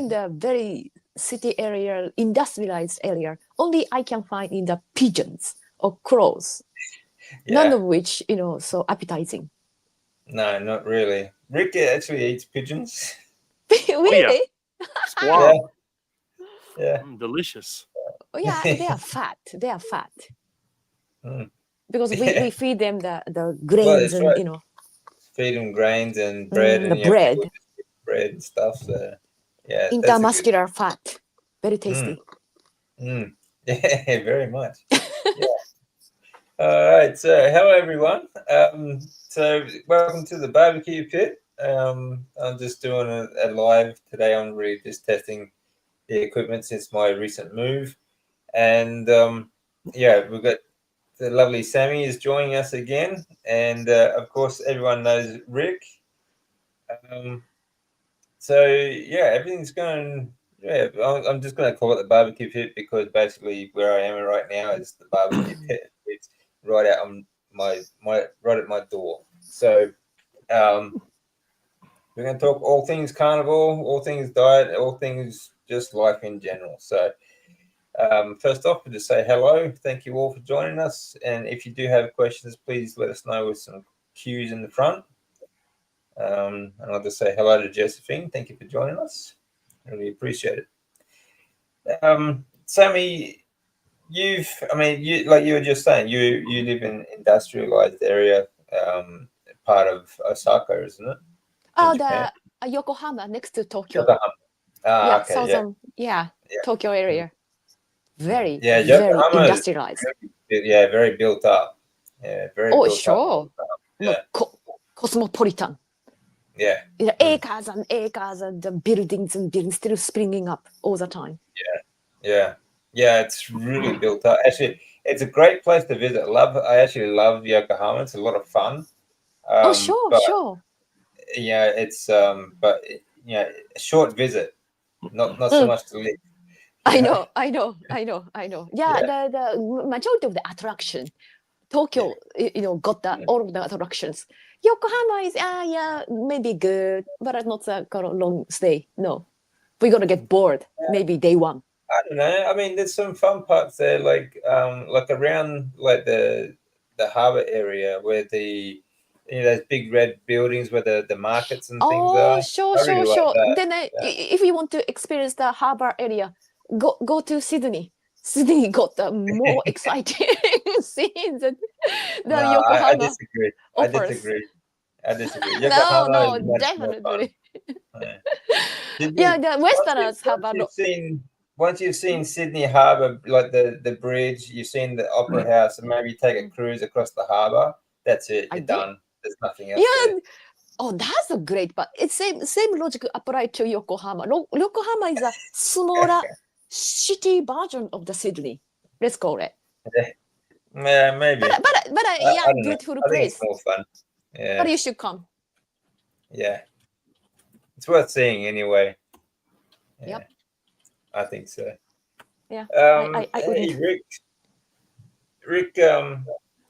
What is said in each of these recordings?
in the very city area, industrialized area, only I can find in the pigeons or crows. None of which, so appetizing. No, not really. Rick actually eats pigeons. Really? Squirrel. Yeah. Delicious. Oh, yeah, they are fat. They are fat. Mm. Because Yeah. we feed them the Well, grains that's and, right. Feed them grains and bread, the and bread. bread and stuff. So, yeah, Intermuscular fat. Very tasty. Yeah, very much. Yeah. All right. So, hello everyone. So, welcome to the barbecue pit. I'm just doing a live today. I'm really just testing the equipment since my recent move, and yeah, we've got the lovely Sammy is joining us again, and of course everyone knows Rick. So yeah, everything's going. Yeah, I'm just going to call it the barbecue pit because basically where I am right now is the barbecue pit. It's right out on my right at my door. So we're going to talk all things carnivore, all things diet, all things just life in general. So first off, just say hello. Thank you all for joining us. And if you do have questions, please let us know with some cues in the front. And I'll just say hello to Josephine. Thank you for joining us. Really appreciate it. Sammy, you like you were just saying, you live in industrialized area, part of Osaka, isn't it? Oh, the Yokohama next to Tokyo. Yokohama. Yeah, Okay, southern, Tokyo area. Very, yeah, very Yokohama industrialized. Very built up. Yeah, very built sure. up. Yeah. Cosmopolitan. Yeah. Acres and acres and the buildings and buildings still springing up all the time. Yeah. It's really built up. Actually, it's a great place to visit. I actually love Yokohama. It's a lot of fun. Sure. Yeah, it's but a short visit, not so much to live. I know. Yeah, the majority of the attraction, Tokyo, got all of the attractions. Yokohama is maybe good, but not a long stay. No, we're gonna get bored. Maybe day one. I don't know. I mean, there's some fun parts there, like around like the harbor area where those big red buildings where the markets and things are. Sure. Like then if you want to experience the harbor area, go to Sydney. Sydney got the more exciting scenes than the Yokohama. I disagree. No, definitely. The Westerners have a lot. Once you've seen Sydney Harbour, like the bridge, you've seen the Opera House, and maybe take a cruise across the harbour. That's it. You're done. There's nothing else. Yeah. Oh, that's a great. But it's same logic applied to Yokohama. Yokohama is a smaller city version of the Sydney. Let's call it. Yeah, maybe. But beautiful place. It's more fun. Yeah. But you should come. Yeah. It's worth seeing anyway. Yeah. Yep. I think so. Yeah. Hey, Rick,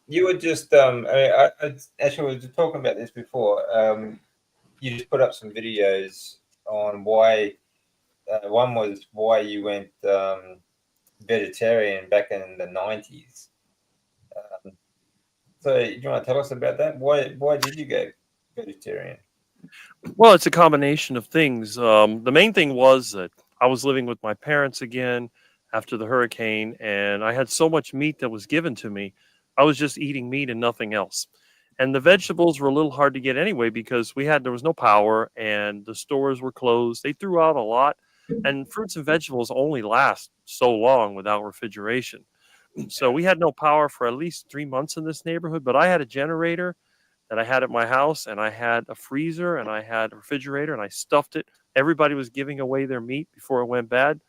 you were just I actually was talking about this before. You just put up some videos on why one was why you went vegetarian back in the 90s. So do you want to tell us about that? Why did you go vegetarian? Well, it's a combination of things. The main thing was that I was living with my parents again after the hurricane, and I had so much meat that was given to me. I was just eating meat and nothing else. And the vegetables were a little hard to get anyway because there was no power and the stores were closed. They threw out a lot, and fruits and vegetables only last so long without refrigeration. So we had no power for at least 3 months in this neighborhood, but I had a generator that I had at my house, and I had a freezer, and I had a refrigerator, and I stuffed it. Everybody was giving away their meat before it went bad.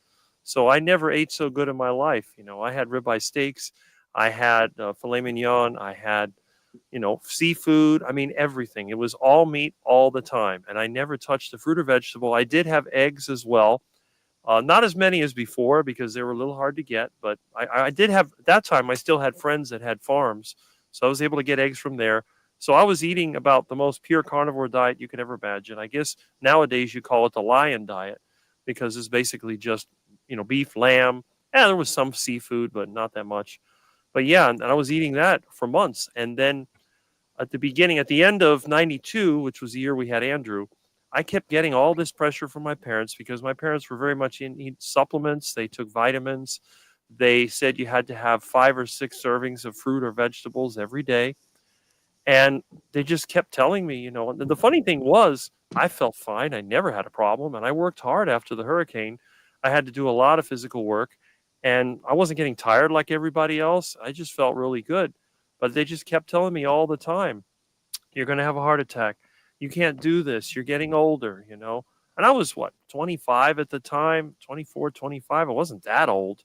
So I never ate so good in my life. I had ribeye steaks. I had filet mignon. I had, seafood. I mean, everything. It was all meat all the time. And I never touched the fruit or vegetable. I did have eggs as well. Not as many as before because they were a little hard to get. But I did have, at that time, I still had friends that had farms. So I was able to get eggs from there. So I was eating about the most pure carnivore diet you could ever imagine. I guess nowadays you call it the lion diet. because it's basically just, beef, lamb. Yeah, there was some seafood, but not that much. But yeah, and I was eating that for months. And then at the end of 92, which was the year we had Andrew, I kept getting all this pressure from my parents because my parents were very much in supplements. They took vitamins. They said you had to have 5 or 6 servings of fruit or vegetables every day. And they just kept telling me, and the funny thing was, I felt fine. I never had a problem. And I worked hard after the hurricane. I had to do a lot of physical work and I wasn't getting tired like everybody else. I just felt really good. But they just kept telling me all the time, you're going to have a heart attack. You can't do this. You're getting older, And I was, 25 at the time, 24, 25. I wasn't that old.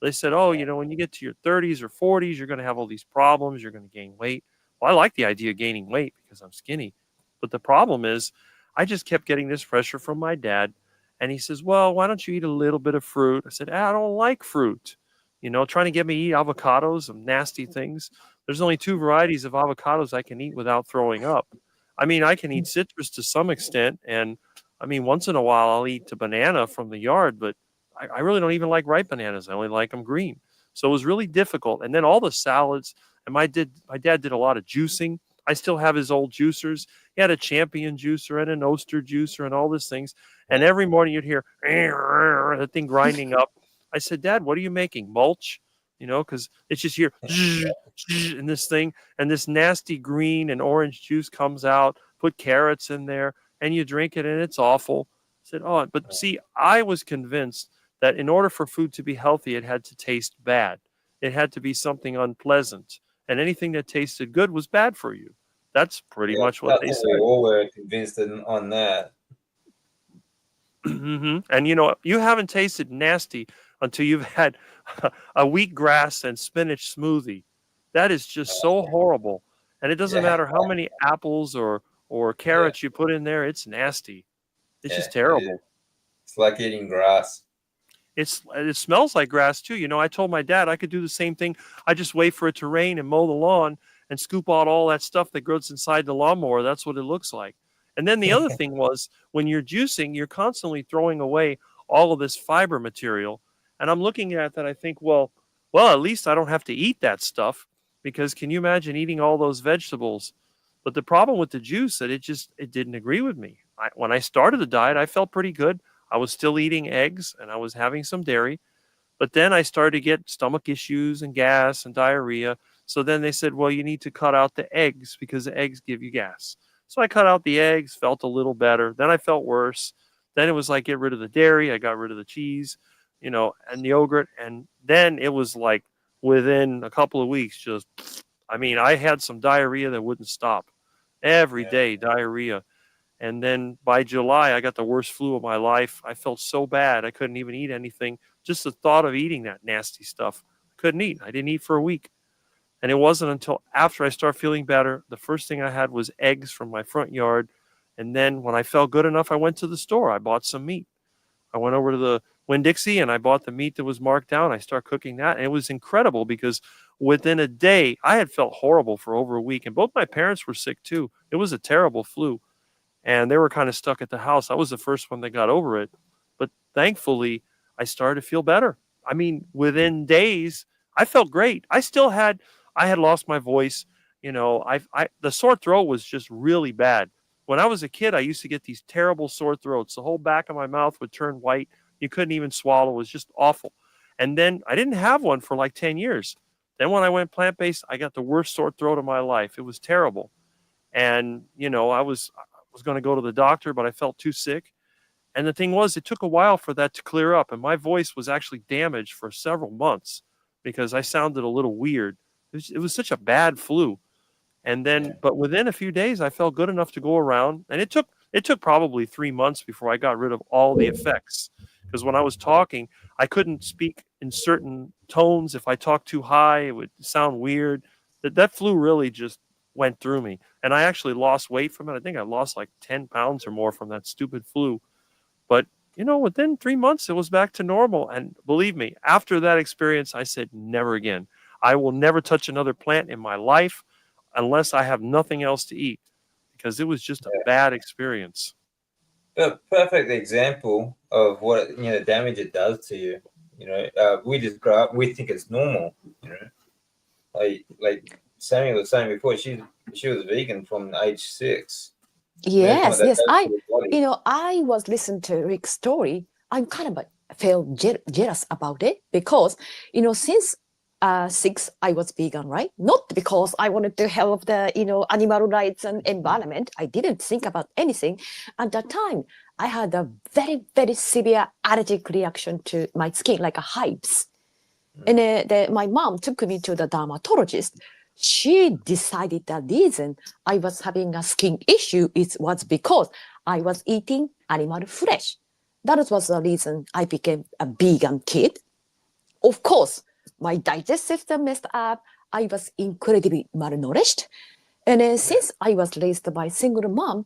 They said, oh, when you get to your 30s or 40s, you're going to have all these problems. You're going to gain weight. Well, I like the idea of gaining weight because I'm skinny. But the problem is I just kept getting this pressure from my dad. And he says, well, why don't you eat a little bit of fruit? I said, I don't like fruit. Trying to get me to eat avocados, some nasty things. There's only 2 varieties of avocados I can eat without throwing up. I mean, I can eat citrus to some extent. And I mean, once in a while, I'll eat a banana from the yard, but I really don't even like ripe bananas. I only like them green. So it was really difficult. And then all the salads, and my dad did a lot of juicing. I still have his old juicers. He had a Champion juicer and an Oster juicer and all these things. And every morning you'd hear that thing grinding up. I said, Dad, what are you making? Mulch? Because it's just here in this thing, and this nasty green and orange juice comes out. Put carrots in there, and you drink it, and it's awful. I said, oh, but see, I was convinced that in order for food to be healthy, it had to taste bad. It had to be something unpleasant, and anything that tasted good was bad for you. That's pretty much what they said. We all were convinced on that. Mm-hmm. And you haven't tasted nasty until you've had a wheatgrass and spinach smoothie. That is just so horrible. And it doesn't matter how many apples or carrots you put in there, it's nasty. It's just terrible. It's like eating grass. It smells like grass too. I told my dad I could do the same thing. I just wait for it to rain and mow the lawn and scoop out all that stuff that grows inside the lawnmower. That's what it looks like. And then the other thing was, when you're juicing, you're constantly throwing away all of this fiber material. And I'm looking at that, I think, well, at least I don't have to eat that stuff, because can you imagine eating all those vegetables? But the problem with the juice, that it didn't agree with me. When I started the diet, I felt pretty good. I was still eating eggs and I was having some dairy. But then I started to get stomach issues and gas and diarrhea. So then they said, well, you need to cut out the eggs because the eggs give you gas. So I cut out the eggs, felt a little better. Then I felt worse. Then it was like, get rid of the dairy. I got rid of the cheese, and the yogurt. And then it was like within a couple of weeks, I had some diarrhea that wouldn't stop. Every day, diarrhea. And then by July, I got the worst flu of my life. I felt so bad. I couldn't even eat anything. Just the thought of eating that nasty stuff. I couldn't eat. I didn't eat for a week. And it wasn't until after I started feeling better, the first thing I had was eggs from my front yard. And then when I felt good enough, I went to the store. I bought some meat. I went over to the Winn-Dixie and I bought the meat that was marked down. I started cooking that. And it was incredible because within a day, I had felt horrible for over a week. And both my parents were sick too. It was a terrible flu. And they were kind of stuck at the house. I was the first one that got over it. But thankfully, I started to feel better. Within days, I felt great. I had lost my voice. The sore throat was just really bad. When I was a kid, I used to get these terrible sore throats. The whole back of my mouth would turn white. You couldn't even swallow. It was just awful. And then I didn't have one for like 10 years. Then when I went plant-based, I got the worst sore throat of my life. It was terrible. And, I was going to go to the doctor, but I felt too sick. And the thing was, it took a while for that to clear up. And my voice was actually damaged for several months because I sounded a little weird. It was such a bad flu. And then, but within a few days, I felt good enough to go around. And it took probably 3 months before I got rid of all the effects. Because when I was talking, I couldn't speak in certain tones. If I talked too high, it would sound weird. That flu really just went through me. And I actually lost weight from it. I think I lost like 10 pounds or more from that stupid flu. But, within 3 months, it was back to normal. And believe me, after that experience, I said, never again. I will never touch another plant in my life unless I have nothing else to eat, because it was just a bad experience. a perfect example of what damage it does to you. We just grow up. We think it's normal. Like Sammy was saying before, she was vegan from age 6. Imagine what Yes, that yes. does to your body. I was listening to Rick's story. I'm kind of feel jealous about it because, since 6, I was vegan, right? Not because I wanted to help the, animal rights and environment. I didn't think about anything. At that time, I had a very, very severe allergic reaction to my skin, like a hives. And my mom took me to the dermatologist. She decided the reason I was having a skin issue was because I was eating animal flesh. That was the reason I became a vegan kid. Of course, my digestive system messed up. I was incredibly malnourished. And since I was raised by a single mom,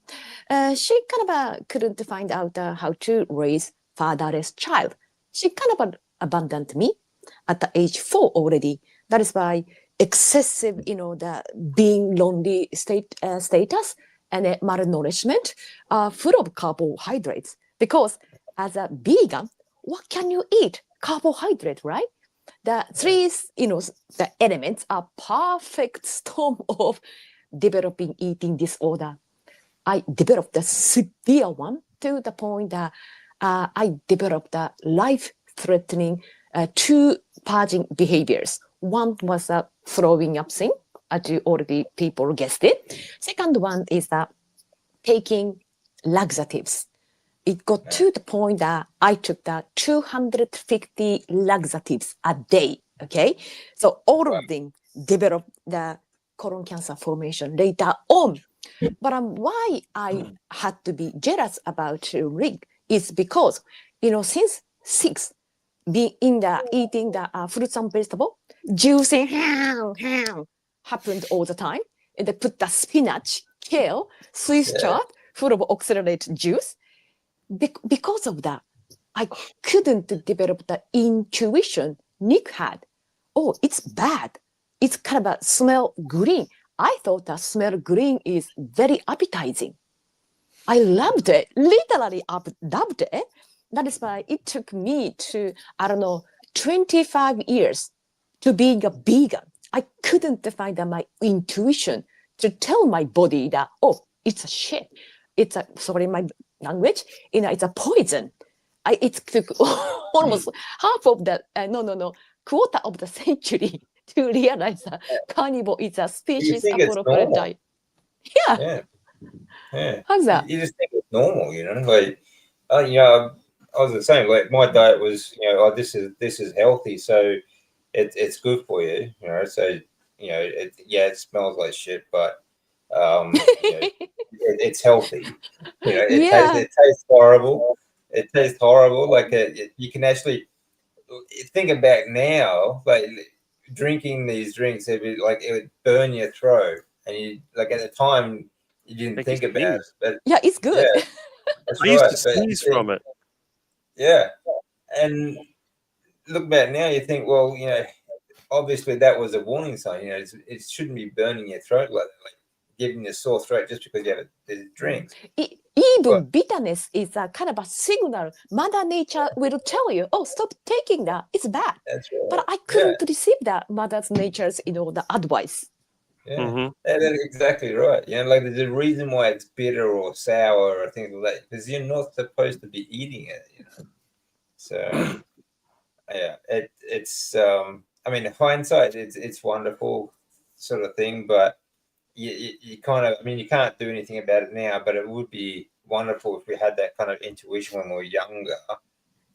she kind of couldn't find out how to raise fatherless child. She kind of abandoned me at the age 4 already. That is why excessive, the being lonely status and malnourishment are full of carbohydrates. Because as a vegan, what can you eat? Carbohydrate, right? The three, the elements are perfect storm of developing eating disorder. I developed a severe one to the point that I developed a life-threatening 2 purging behaviors. One was throwing up thing, as you already people guessed it. Second one is taking laxatives. It got to the point that I took 250 laxatives a day. Okay, so all of them developed the colon cancer formation later on. But why I had to be jealous about Rick is because, since 6, being in eating the fruits and vegetable, juicing happened all the time. And they put the spinach, kale, Swiss chard full of oxalated juice. Because of that, I couldn't develop the intuition Nick had. Oh, it's bad. It's kind of a smell green. I thought the smell green is very appetizing. I loved it, literally loved it. That is why it took me to, 25 years to being a vegan. I couldn't find my intuition to tell my body that, oh, it's a shit. It's a, sorry, my language, it's a poison. It took almost half of the, quarter of the century to realize that carnivore is a species appropriate diet. Yeah. How's that? You just think it's normal, like, I was the same. Like my diet was, this is healthy, so it's good for you, So it smells like shit, but it's healthy. It tastes horrible. It tastes horrible. Like you can actually think about now, like drinking these drinks, it would burn your throat, and you like at the time you didn't think about it. But yeah, it's good. Yeah, that's I used to sneeze from it. Yeah, and look back now, you think, well, obviously that was a warning sign. It shouldn't be burning your throat like giving you a sore throat just because you have a drink. Even bitterness is a kind of a signal. Mother Nature will tell you, oh, stop taking that. It's bad. That's right. But I couldn't receive that Mother Nature's, the advice. Yeah, that's exactly right. Like there's a reason why it's bitter or sour or things like that, because you're not supposed to be eating it. So yeah, it's I mean, hindsight, it's wonderful sort of thing, but you kind of, I mean, you can't do anything about it now, but it would be wonderful if we had that kind of intuition when we were younger,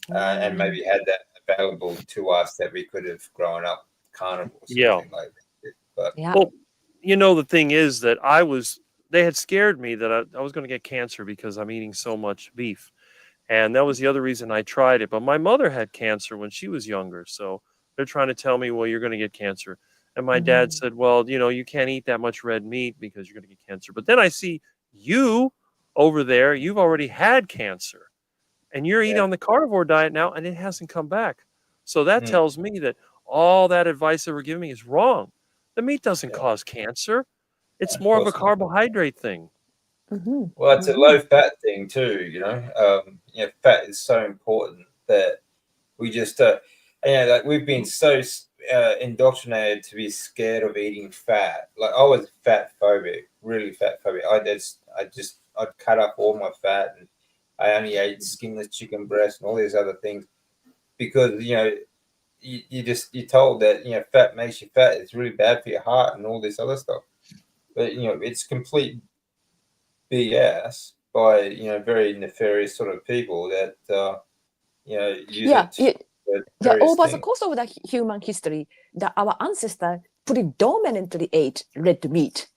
and maybe had that available to us that we could have grown up carnivore, something like that. But well, the thing is that they had scared me that I was going to get cancer because I'm eating so much beef. And that was the other reason I tried it. But my mother had cancer when she was younger. So they're trying to tell me, well, you're going to get cancer. And my dad said, well, you can't eat that much red meat because you're going to get cancer. But then I see you over there, you've already had cancer. And you're eating on the carnivore diet now, and it hasn't come back. So that tells me that all that advice that we're giving me is wrong. The meat doesn't cause cancer. It's more of a carbohydrate thing. Mhm. Well, it's a Mhm. low fat thing too, fat is so important that we just, like we've been so indoctrinated to be scared of eating fat. Like I was fat phobic, really fat phobic. I'd cut up all my fat, and I only ate skinless chicken breast and all these other things because you're told that fat makes you fat. It's really bad for your heart and all this other stuff. But it's complete BS by very nefarious sort of people that use Yeah, it it, for yeah. various Over the things. course of the human history, our ancestors predominantly ate red meat.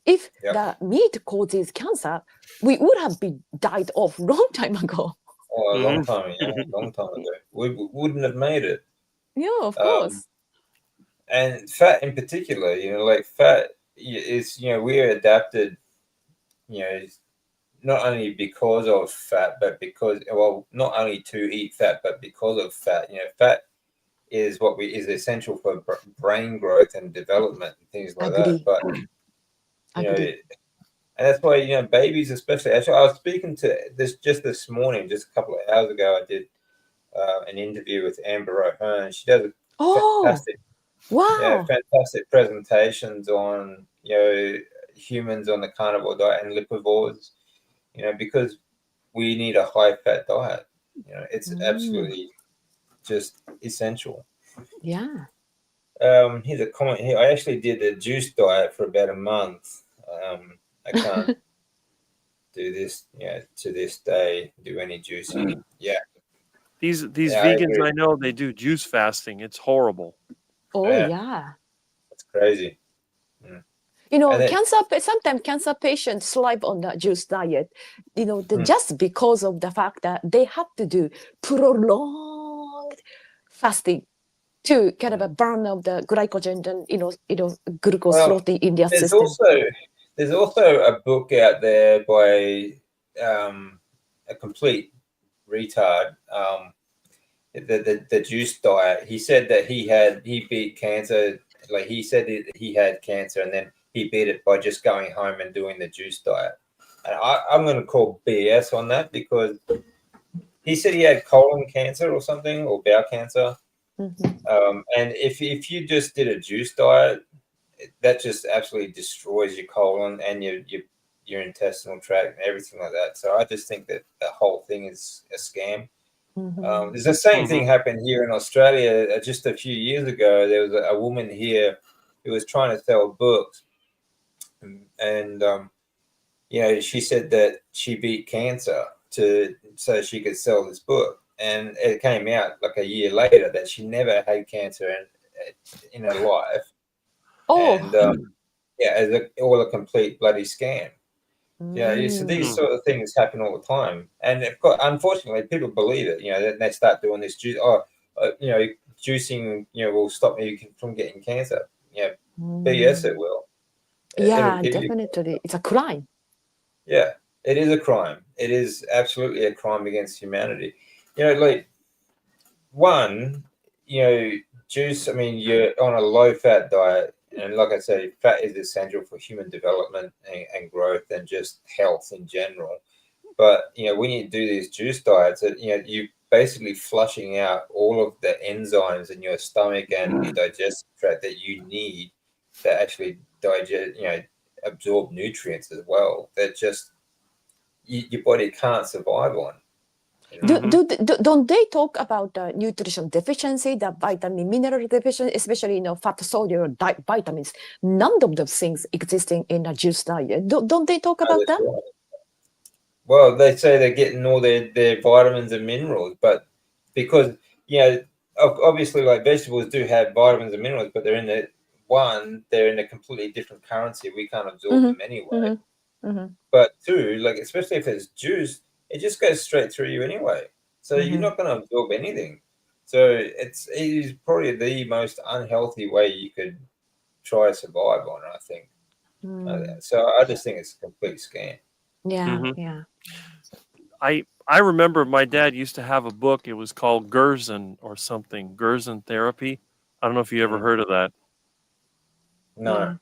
If Yep. the meat causes cancer, we would have been died off long time ago. Oh, a long Mhm. time, long time ago. We wouldn't have made it. Yeah, of Um, course. and fat in particular, like fat is, we're adapted, you know, not only because of fat, but because, well, not only to eat fat, but because of fat. Fat is what is essential for brain growth and development and things like that. Agree. But, Agree. and that's why, babies especially. Actually, I was speaking to this morning, just a couple of hours ago, I did an interview with Amber O'Hearn. She does a Oh, fantastic, wow. fantastic presentations on humans on the carnivore diet and lipivores. Because we need a high fat diet. It's absolutely just essential. Yeah. Here's a comment here. I actually did a juice diet for about a month. I can't do this, to this day, do any juicing. Yeah, These yeah, I vegans agree. I know, they do juice fasting. It's horrible. Oh, Yeah, yeah. it's crazy. And it, Sometimes cancer patients thrive on the juice diet, mm, just because of the fact that they have to do prolonged fasting to kind of a burn of the glycogen and, glucose well, protein in their there's system. also there's also a book out there by a complete retard. The juice diet. He said that he beat cancer. Like he said that he had cancer, and then he beat it by just going home and doing the juice diet. And I'm going to call BS on that because he said he had colon cancer or something or bowel cancer. And if you just did a juice diet, that just absolutely destroys your colon and your intestinal tract and everything like that. So I just think that the whole thing is a scam. There's the same thing happened here in Australia just a few years ago. There was a woman here who was trying to sell books, and she said that she beat cancer so she could sell this book, and it came out like a year later that she never had cancer in her life, Oh, and as all a complete bloody scam. So these sort of things happen all the time, and of course, unfortunately, people believe it. Then they start doing this juice. Juicing, will stop me from getting cancer. BS, it will. It'll yeah, give you. definitely. It's a crime. Yeah, it is a crime. It is absolutely a crime against humanity. Like one, juice. I mean, you're on a low-fat diet, and like I say, fat is essential for human development and growth and just health in general. But when you do these juice diets, you're basically flushing out all of the enzymes in your stomach and your digestive tract that you need to actually digest, absorb nutrients as well. That just your body can't survive on. Don't they talk about the nutrition deficiency, the vitamin mineral deficiency, especially fat soluble vitamins? None of those things existing in a juice diet. Don't they talk about That's that? right. Well, they say they're getting all their vitamins and minerals, but because obviously, like vegetables do have vitamins and minerals, but they're in a completely different currency. We can't absorb them anyway. But two, like especially if it's juice, it just goes straight through you anyway. So you're not going to absorb anything. So it is probably the most unhealthy way you could try to survive on, I think. So I just think it's a complete scam. Yeah, hmm yeah. I remember my dad used to have a book. It was called Gerson or something, Gerson Therapy. I don't know if you ever Mm. heard of that. No.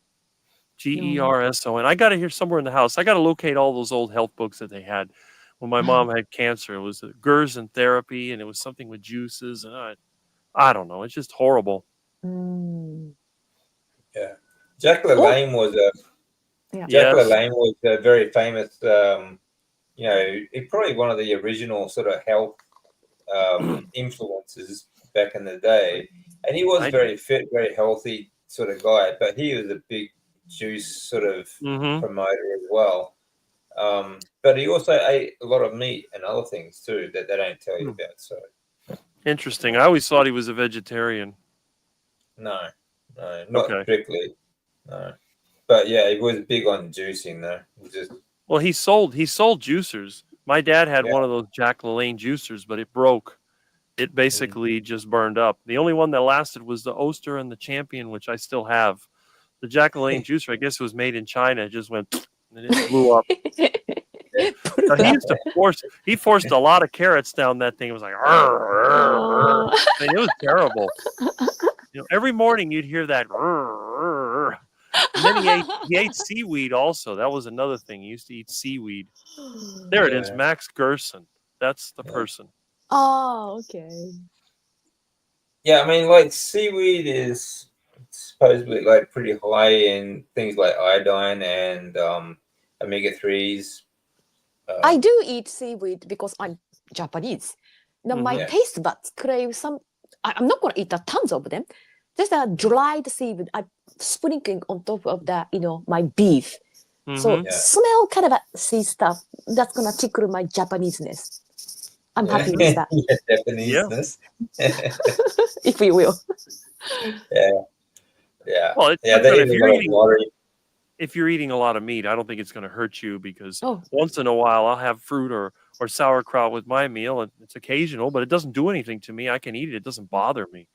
Gerson. I got it here somewhere in the house. I got to locate all those old health books that they had when my mom had cancer. It was Gerson therapy, and it was something with juices, and I don't know. It's just horrible. Yeah. Jack Oh, LaLanne was yeah. Jack Yes. LaLanne was a very famous. You know, he's probably one of the original sort of health influences back in the day, and he was I- very fit, very healthy sort of guy. But he was a big juice sort of Mhm. promoter as well. But he also ate a lot of meat and other things too that they don't tell you about. So Interesting. I always thought he was a vegetarian. no, not Okay. strictly, no. But yeah, he was big on juicing though. He just Well, he sold juicers. My dad had Yeah. one of those Jack LaLanne juicers, but it broke. It basically just burned up. The only one that lasted was the Oster and the Champion, which I still have. The Jack LaLanne juicer, I guess it was made in China. It just went and it blew up. Now, he forced a lot of carrots down that thing. It was like, I mean, it was terrible. You know, every morning you'd hear that. And then he ate seaweed also. That was another thing. He used to eat seaweed. There it is, Yeah. Max Gerson. That's the Yeah. person. Oh, okay. Yeah, I mean, like seaweed is supposedly like pretty high in things like iodine and omega-3s. I do eat seaweed because I'm Japanese. Now my Yeah. taste buds crave some. I'm not going to eat tons of them. Just a dried seaweed. I'm sprinkling on top of the, my beef. So Mhm. Yeah. smell kind of a sea stuff. That's gonna tickle my Japaneseness. I'm happy with that, Yeah, Japanese-ness. if you will. Yeah. Well, it's Yeah, not they gonna, eat a lot of water. if you're eating a lot of meat, I don't think it's going to hurt you because Oh, once in a while I'll have fruit or sauerkraut with my meal, and it's occasional, but it doesn't do anything to me. I can eat it; it doesn't bother me.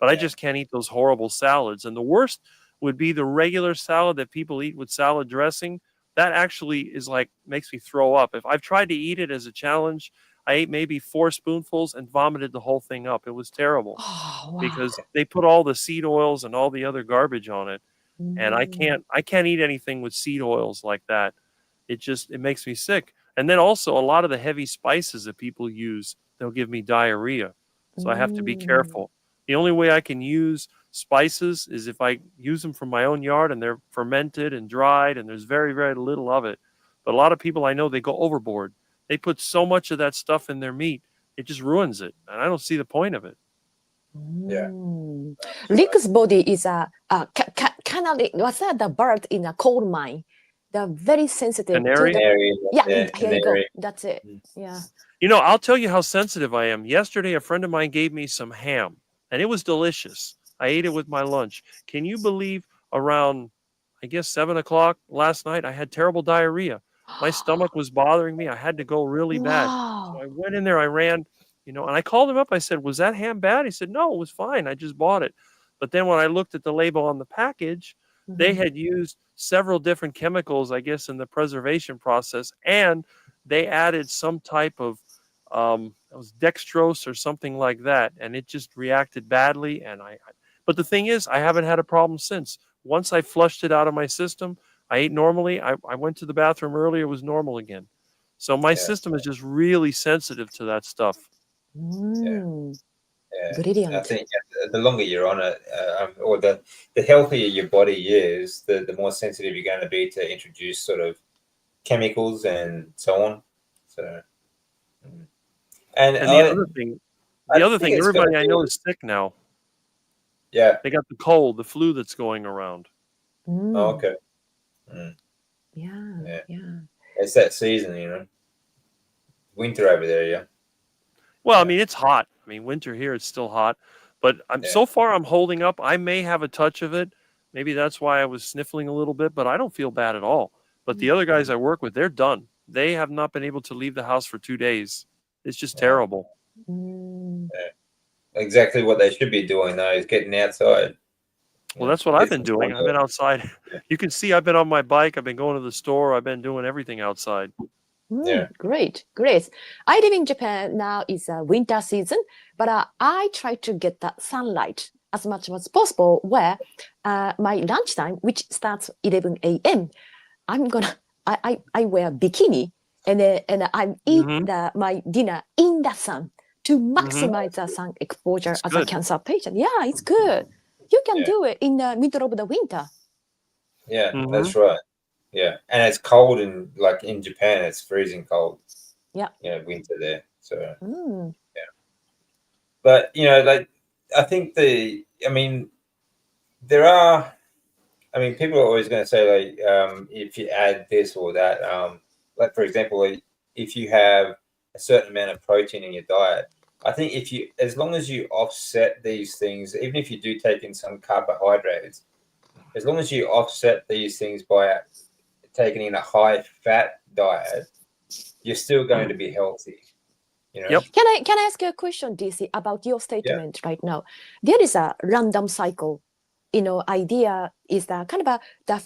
But I Yeah. just can't eat those horrible salads. And the worst would be the regular salad that people eat with salad dressing. That actually is like makes me throw up. If I've tried to eat it as a challenge, I ate maybe 4 spoonfuls and vomited the whole thing up. It was terrible oh wow. because they put all the seed oils and all the other garbage on it. And I can't eat anything with seed oils like that. It makes me sick. And then also a lot of the heavy spices that people use, they'll give me diarrhea. So I have to be careful. The only way I can use spices is if I use them from my own yard and they're fermented and dried and there's very, very little of it. But a lot of people I know, they go overboard. They put so much of that stuff in their meat, it just ruins it. And I don't see the point of it. Yeah. Rick's body is kind of what's that? The bird in a coal mine. They're very sensitive. Canary? Yeah, here you go. Canary. That's it. Yeah. You know, I'll tell you how sensitive I am. Yesterday, a friend of mine gave me some ham, and it was delicious. I ate it with my lunch. Can you believe around, I guess, 7 o'clock last night, I had terrible diarrhea. My stomach was bothering me. I had to go really bad. So Wow. I went in there, I ran, and I called him up. I said, "Was that ham bad?" He said, "No, it was fine. I just bought it." But then when I looked at the label on the package, they had used several different chemicals, I guess, in the preservation process, and they added some type of it was dextrose or something like that, and it just reacted badly. But the thing is, I haven't had a problem since. Once I flushed it out of my system, I ate normally. I went to the bathroom earlier; it was normal again. So my system is just really sensitive to that stuff. Yeah. Brilliant. I think the longer you're on it, or the healthier your body is, the more sensitive you're going to be to introduce sort of chemicals and so on. So, and the other thing, everybody I know is sick now. Yeah. They got the cold, the flu that's going around. Oh, okay. Yeah. It's that season, winter over there, yeah. Well, I mean, it's hot. I mean, winter here, it's still hot. But so far, I'm holding up. I may have a touch of it. Maybe that's why I was sniffling a little bit, but I don't feel bad at all. But the other guys I work with, they're done. They have not been able to leave the house for 2 days. It's just terrible. Yeah. Exactly what they should be doing, though, is getting outside. Well, that's what I've been doing. I've been outside. You can see I've been on my bike. I've been going to the store. I've been doing everything outside. Great. I live in Japan now. It's a winter season, but I try to get that sunlight as much as possible. Where my lunchtime, which starts 11 a.m., I wear bikini and I eat my dinner in the sun to maximize the sun exposure That's as good. a cancer patient. Yeah, it's good. You can do it in the middle of the winter. Yeah, that's right. Yeah, and it's cold in Japan. It's freezing cold. Yeah. Winter there. So yeah, but I think there are. People are always going to say if you add this or that, like for example, if you have a certain amount of protein in your diet, I think as long as you offset these things, even if you do take in some carbohydrates, as long as you offset these things by taking in a high fat diet, you're still going to be healthy. Yep. Can I ask you a question, DC, about your statement right now? There is a random cycle. Idea is that kind of the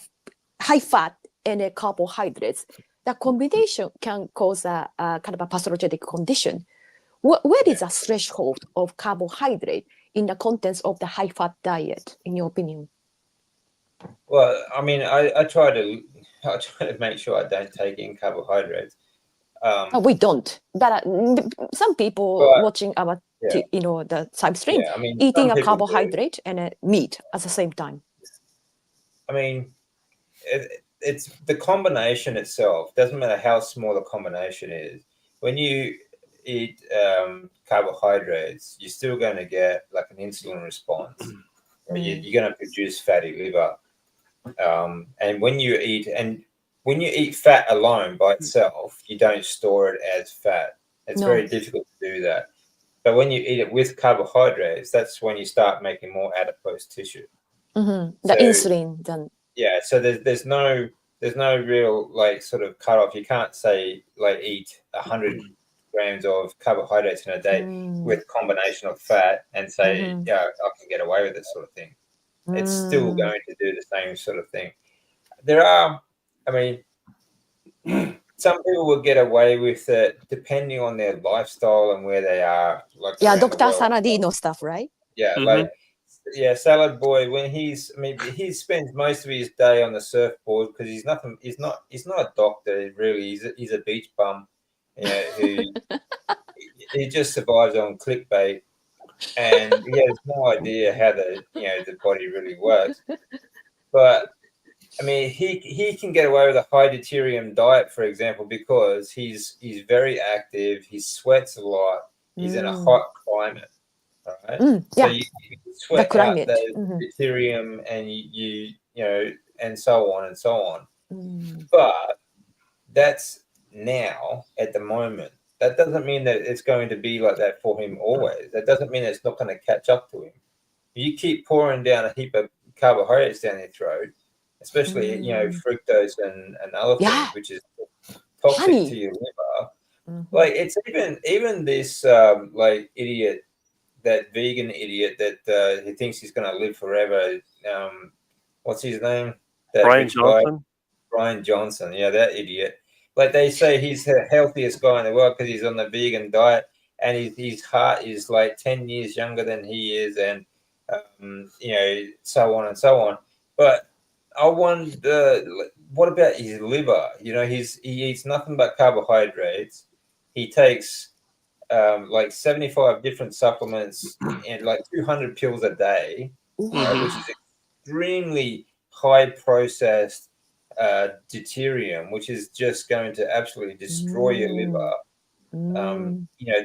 high fat and carbohydrates. The combination can cause a kind of a pathologic condition. Where is a threshold of carbohydrate in the contents of the high fat diet, in your opinion? Well, I try to make sure I don't take in carbohydrates. We don't, but some people watching our the side stream eating a carbohydrate and a meat at the same time. It's the combination itself. Doesn't matter how small the combination is. When you eat carbohydrates, you're still going to get like an insulin response. You're going to produce fatty liver. And when you eat fat alone by itself, you don't store it as fat. It's very difficult to do that. But when you eat it with carbohydrates, that's when you start making more adipose tissue. The insulin then. Yeah, so there's no real sort of cutoff. You can't say eat 100 grams of carbohydrates in a day with combination of fat and say I can get away with this sort of thing. It's still going to do the same sort of thing. There are, some people will get away with it depending on their lifestyle and where they are. Dr. Saladino stuff, right? Yeah, Salad Boy, when he spends most of his day on the surfboard because he's not a doctor really. He's a beach bum, who he just survives on clickbait, and he has no idea how the body really works. But he can get away with a high deuterium diet, for example, because he's very active. He sweats a lot. He's in a hot climate. All right. So you sweat out the deuterium, and you and so on and so on. But that's now at the moment. That doesn't mean that it's going to be like that for him always. That doesn't mean it's not going to catch up to him. You keep pouring down a heap of carbohydrates down your throat, especially fructose and other things, which is toxic to your liver. Like it's even this idiot. That vegan idiot that he thinks he's going to live forever. What's his name? That Brian Johnson. Guy. Brian Johnson. Yeah, that idiot. Like they say he's the healthiest guy in the world because he's on the vegan diet and his heart is like 10 years younger than he is, and so on and so on. But I wonder, what about his liver? He eats nothing but carbohydrates. He takes 75 different supplements and 200 pills a day, which is extremely high processed deuterium, which is just going to absolutely destroy your liver.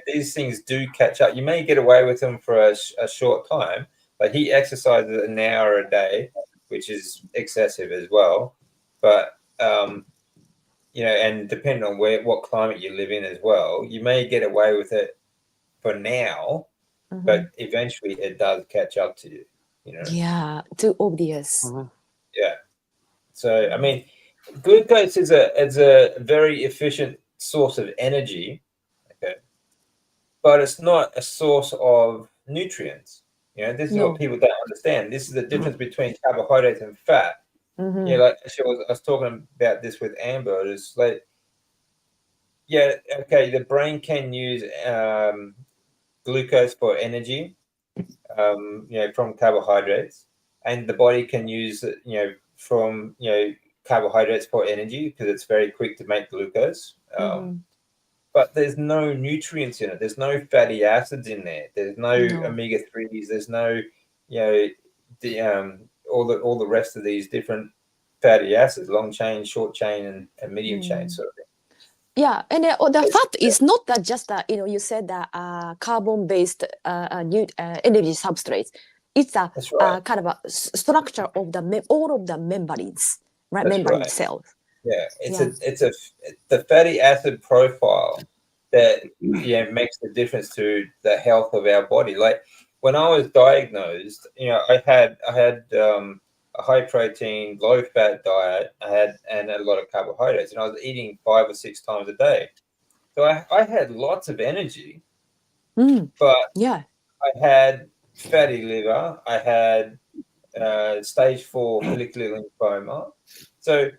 These things do catch up. You may get away with them for a short time, but he exercises an hour a day, which is excessive as well. But and depending on what climate you live in as well, you may get away with it for now, but eventually it does catch up to you. Yeah, too obvious. Yeah. So glucose is a very efficient source of energy, okay, but it's not a source of nutrients. This is what people don't understand. This is the difference between carbohydrates and fat. Actually, I was talking about this with Amber. It's like, the brain can use glucose for energy, from carbohydrates, and the body can use from carbohydrates for energy because it's very quick to make glucose. But there's no nutrients in it. There's no fatty acids in there. There's no omega-3s. There's no all the rest of these different fatty acids, long chain, short chain, and medium chain sort of thing. Yeah, and the fat is not that just you said that carbon-based energy substrates. It's a right. kind of a structure of all of the membranes, right? That's membrane right. cells. Yeah, it's the fatty acid profile that makes the difference to the health of our body. Like when I was diagnosed, I had a high protein, low fat diet. And a lot of carbohydrates, and I was eating 5 or 6 times a day. So I had lots of energy, but I had fatty liver. I had stage 4 follicular lymphoma. So,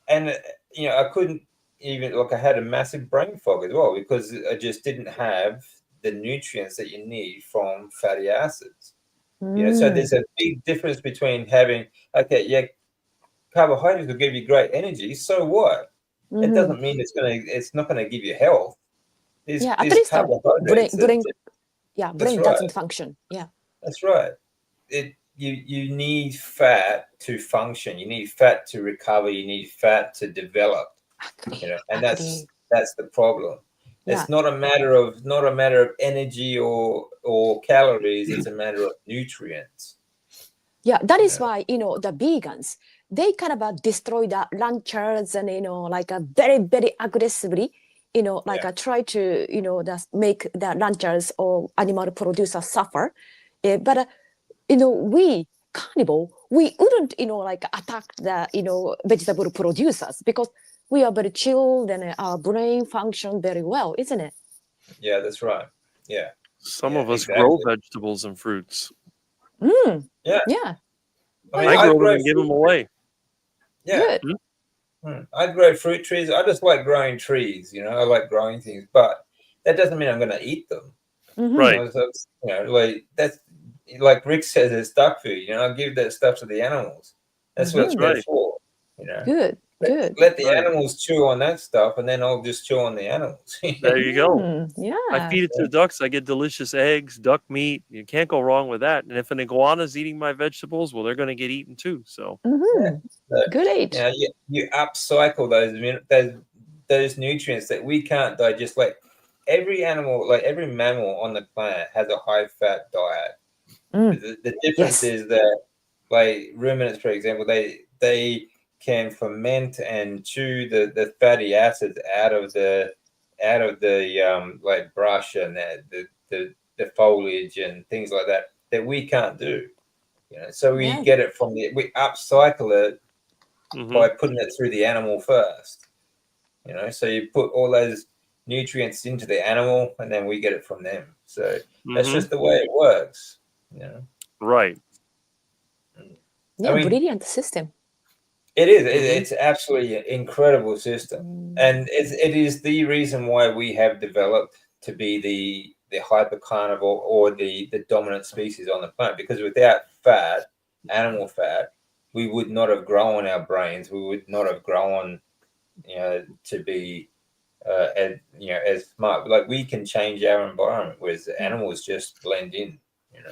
and I couldn't even I had a massive brain fog as well because I just didn't have the nutrients that you need from fatty acids. So there's a big difference between having carbohydrates will give you great energy. So what? It doesn't mean it's not gonna give you health. At least carbohydrates. brain right. doesn't function. Yeah, that's right. You need fat to function. You need fat to recover. You need fat to develop. And that's the problem. It's not a matter of energy or calories. It's a matter of nutrients. Yeah, that is why the vegans, they kind of destroy the ranchers and very very aggressively try to make the ranchers or animal producers suffer. But we carnivore, we wouldn't attack the vegetable producers because we are very chilled and our brain function very well, isn't it? Yeah, that's right. Yeah. Some of us grow vegetables and fruits. Yeah. I grow them and give them away. Yeah. Good. I grow fruit trees. I just like growing trees. I like growing things, but that doesn't mean I'm going to eat them. Right. Like that's like Rick says, it's duck food. I give that stuff to the animals. That's what it's meant for. Good. Let the animals chew on that stuff, and then I'll just chew on the animals. There you go. Yeah. I feed it to the ducks. I get delicious eggs, duck meat. You can't go wrong with that. And if an iguana is eating my vegetables, well, they're going to get eaten too. So good age. You upcycle those nutrients that we can't digest. Like every animal, like every mammal on the planet has a high fat diet. The difference is that, like ruminants, for example, they can ferment and chew the fatty acids out of the like brush and the foliage and things like that we can't do. So we get it we upcycle it by putting it through the animal first. So you put all those nutrients into the animal and then we get it from them. So that's just the way it works. Right. Yeah, brilliant system. It is. It's absolutely an incredible system, and it is the reason why we have developed to be the hyper carnivore or the dominant species on the planet. Because without fat, animal fat, we would not have grown our brains. We would not have grown, to be, as smart. Like we can change our environment, whereas the animals just blend in.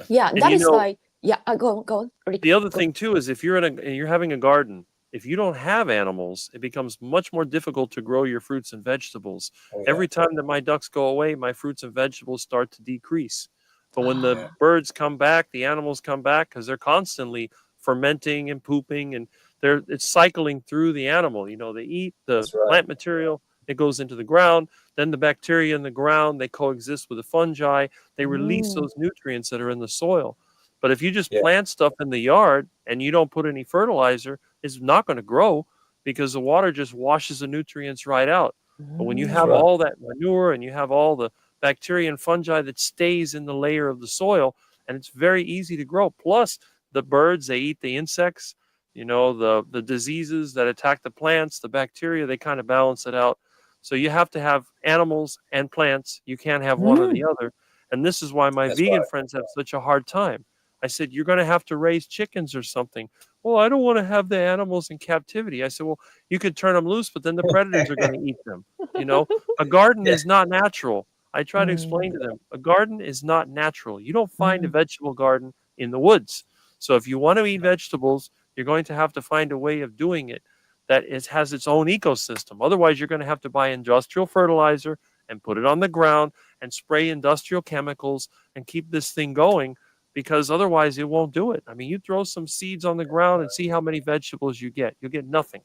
Yeah, that is why. Yeah, go on. The other thing too is if you're having a garden. If you don't have animals, it becomes much more difficult to grow your fruits and vegetables. Every time that my ducks go away, my fruits and vegetables start to decrease. But when the birds come back, the animals come back because they're constantly fermenting and pooping, and it's cycling through the animal. They eat the plant material, it goes into the ground. Then the bacteria in the ground, they coexist with the fungi. They release those nutrients that are in the soil. But if you just plant stuff in the yard and you don't put any fertilizer, it's not going to grow because the water just washes the nutrients right out. But when you have all that manure and you have all the bacteria and fungi that stays in the layer of the soil, and it's very easy to grow. Plus, the birds, they eat the insects, the diseases that attack the plants, the bacteria, they kind of balance it out. So you have to have animals and plants. You can't have one or the other. And this is why my vegan friends have such a hard time. I said, you're going to have to raise chickens or something. Well, I don't want to have the animals in captivity. I said, well, you could turn them loose, but then the predators are going to eat them. You know, a garden is not natural. I try to explain to them, a garden is not natural. You don't find a vegetable garden in the woods. So if you want to eat vegetables, you're going to have to find a way of doing it that has its own ecosystem. Otherwise, you're going to have to buy industrial fertilizer and put it on the ground and spray industrial chemicals and keep this thing going, because otherwise it won't do it. I mean, you throw some seeds on the ground and see how many vegetables you get. You'll get nothing.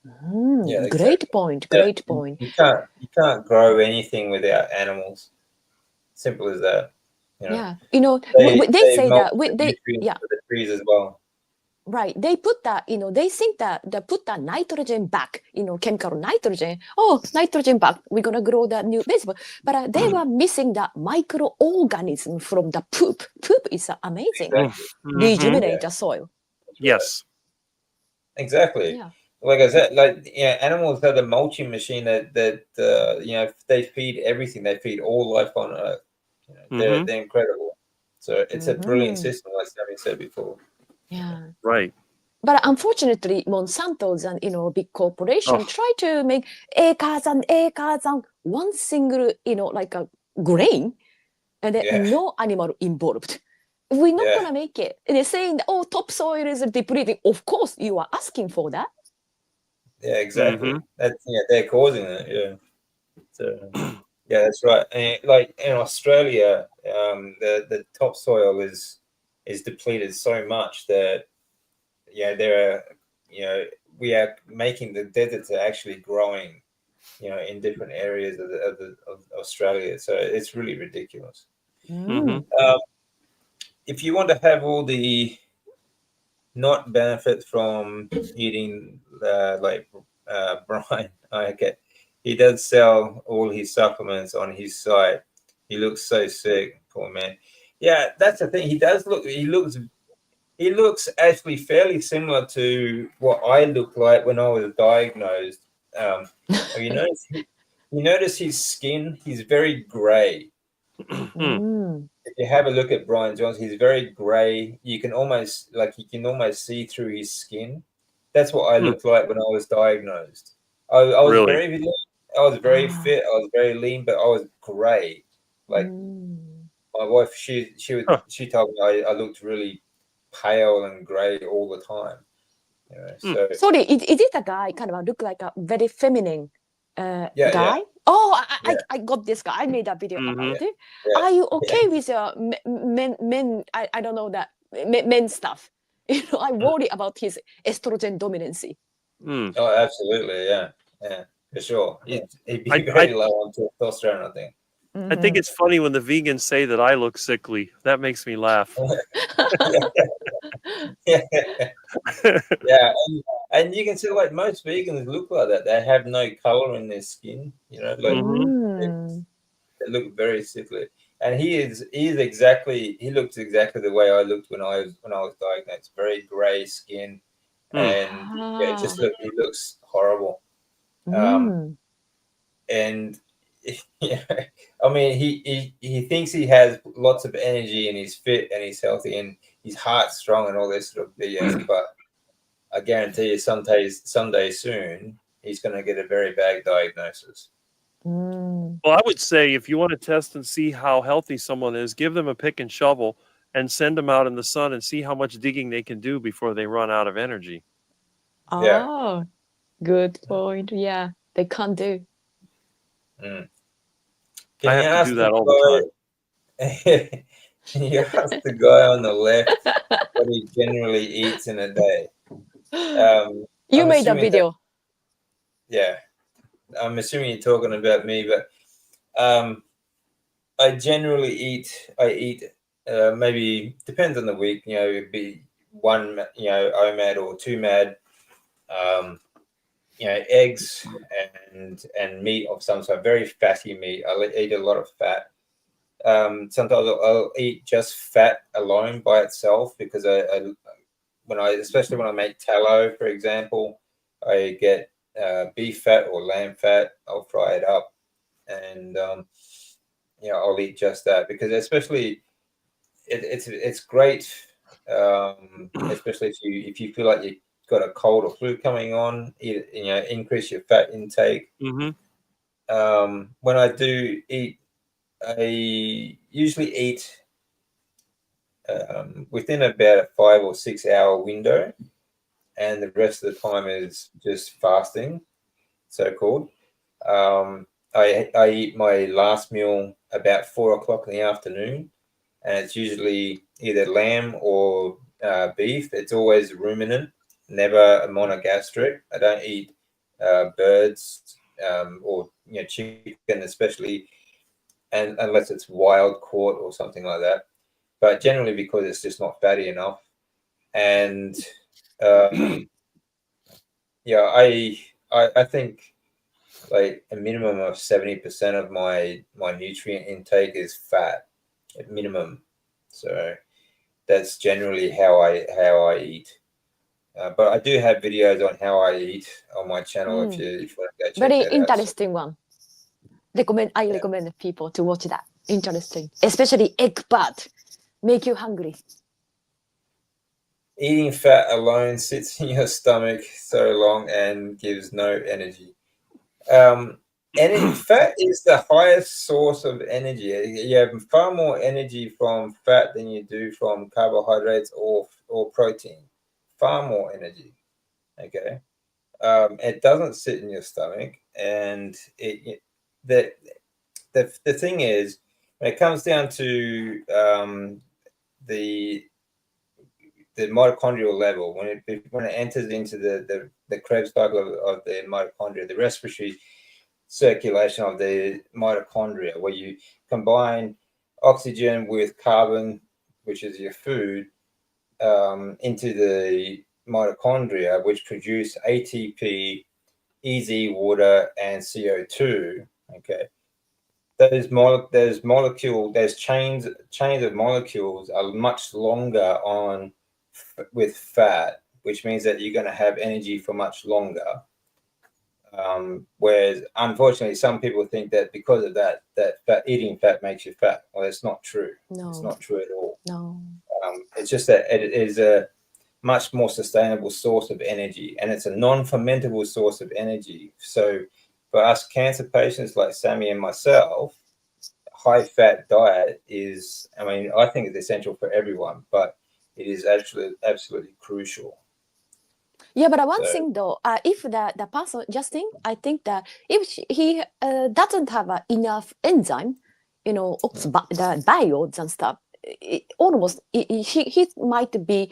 Yeah, exactly. Great point. Great point. You can't grow anything without animals. Simple as that. You know? Yeah, you know, They say that nutrients for the trees as well. Right. They put that, you know, they think that they put that nitrogen back, you know, chemical nitrogen. Oh, nitrogen back. We're going to grow that new vegetable. But they were missing that microorganism from the poop. Poop is amazing. Exactly. Rejuvenate the soil. Yes. Exactly. Yeah. Like I said, animals are the mulching machine that you know, they feed everything. They feed all life on Earth. You know, they're incredible. So it's a brilliant system, like Sammy said before. Yeah. Right. But unfortunately, Monsanto's and, you know, big corporation try to make acres and one single, you know, like a grain, and no animal involved. We're not gonna make it. And they're saying that, oh, topsoil is depleting. Of course, you are asking for that. Yeah, exactly. That's they're causing it. Yeah. So yeah, that's right. And like in Australia, the topsoil is depleted so much that we are making the deserts are actually growing, you know, in different areas of Australia. So it's really ridiculous. If you want to have all the not benefits from eating Brian, he does sell all his supplements on his site. He looks so sick, poor man. Yeah, that's the thing. He looks actually fairly similar to what I looked like when I was diagnosed. You notice his skin? He's very grey. If you have a look at Brian Jones, he's very grey. You can almost see through his skin. That's what I looked like when I was diagnosed. I was Really? very lean. I was very fit. I was very lean, but I was grey. Like my wife, she told me I looked really pale and grey all the time. You know, so Sorry, is it a guy kind of look like a very feminine guy? Yeah. Oh, I got this guy. I made a video about it. Yeah. Are you okay with men? I don't know that men stuff. You know, I worry about his estrogen dominancy. Oh, absolutely, yeah, for sure. He'd be very low on testosterone, I think. I think it's funny when the vegans say that I look sickly. That makes me laugh. Yeah, and you can see like most vegans look like that. They have no color in their skin, you know, like they look very sickly. And he looks exactly the way I looked when I was diagnosed. Very grey skin, and he looks horrible. And I mean, he thinks he has lots of energy and he's fit and he's healthy and his heart's strong and all this sort of BS. But I guarantee you, someday soon, he's going to get a very bad diagnosis. Well, I would say if you want to test and see how healthy someone is, give them a pick and shovel and send them out in the sun and see how much digging they can do before they run out of energy. Oh, good point. Yeah, they can't do. I have to do that all the time. Can you ask the guy on the left what he generally eats in a day? You made a video. I'm assuming you're talking about me, but I generally eat. Maybe depends on the week. You know, it'd be one, OMAD or 2 MAD. Eggs and meat of some sort, very fatty meat. I eat a lot of fat. Sometimes I'll eat just fat alone by itself because especially when I make tallow, for example, I get beef fat or lamb fat. I'll fry it up, and I'll eat just that because especially it's great especially if you feel like you've got a cold or flu coming on. Increase your fat intake. When I do eat, I usually eat within about a 5 or 6 hour window, and the rest of the time is just fasting, so called. I eat my last meal about 4 o'clock in the afternoon, and it's usually either lamb or beef. It's always ruminant, never a monogastric. I don't eat birds or chicken, especially, and unless it's wild caught or something like that. But generally, because it's just not fatty enough. And yeah, I think like a minimum of 70% of my nutrient intake is fat at minimum. So that's generally how I eat. But I do have videos on how I eat on my channel if you want to go check Very that interesting one. I recommend people to watch that. Interesting, especially egg butt make you hungry. Eating fat alone sits in your stomach so long and gives no energy. Fat is the highest source of energy. You have far more energy from fat than you do from carbohydrates or protein. Far more energy. Okay. It doesn't sit in your stomach, and the thing is, when it comes down to the mitochondrial level, when it enters into the Krebs cycle of the mitochondria, the respiratory circulation of the mitochondria, where you combine oxygen with carbon, which is your food, into the mitochondria, which produce ATP, EZ water, and CO2. Okay, those chains of molecules are much longer with fat, which means that you're going to have energy for much longer. Whereas, unfortunately, some people think that because of that eating fat makes you fat. Well, it's not true. No. It's not true at all. No. It's just that it is a much more sustainable source of energy, and it's a non-fermentable source of energy. So, for us cancer patients like Sammy and myself, high-fat diet is, I think it's essential for everyone, but it is actually absolutely crucial. Yeah, but one thing though, if the person Justin, I think that if he doesn't have enough enzyme, the biodes and stuff, he might be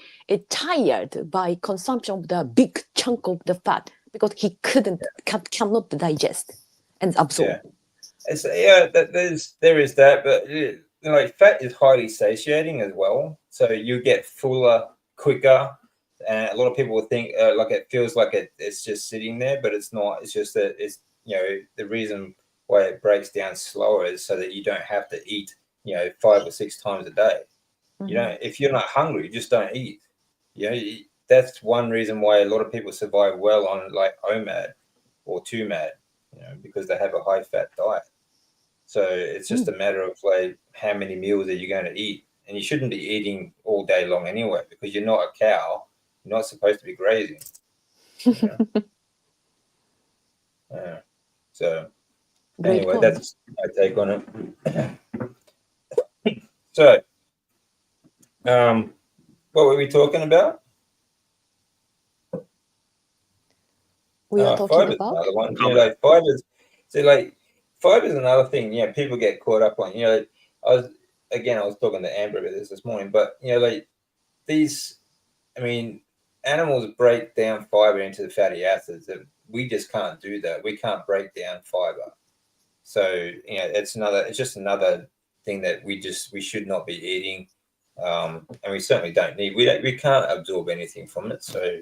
tired by consumption of the big chunk of the fat because he cannot digest and absorb. There is that, but fat is highly satiating as well, so you get fuller quicker. And a lot of people will think it feels like it's just sitting there, but it's not. It's just that it's the reason why it breaks down slower is so that you don't have to eat 5 or 6 times a day. Mm-hmm. If you're not hungry, you just don't eat. That's one reason why a lot of people survive well on like OMAD or 2MAD, because they have a high fat diet. So it's just a matter of like how many meals are you going to eat, and you shouldn't be eating all day long anyway, because you're not a cow. You're not supposed to be grazing. So Great anyway, point. that's my take on it. So, what were we talking about? We are talking about another one. Fibers. So, fiber is another thing. People get caught up on. I was talking to Amber about this morning, but these. Animals break down fiber into the fatty acids. We just can't do that. We can't break down fiber. So it's just another thing that we should not be eating, and we certainly don't need. We can't absorb anything from it. So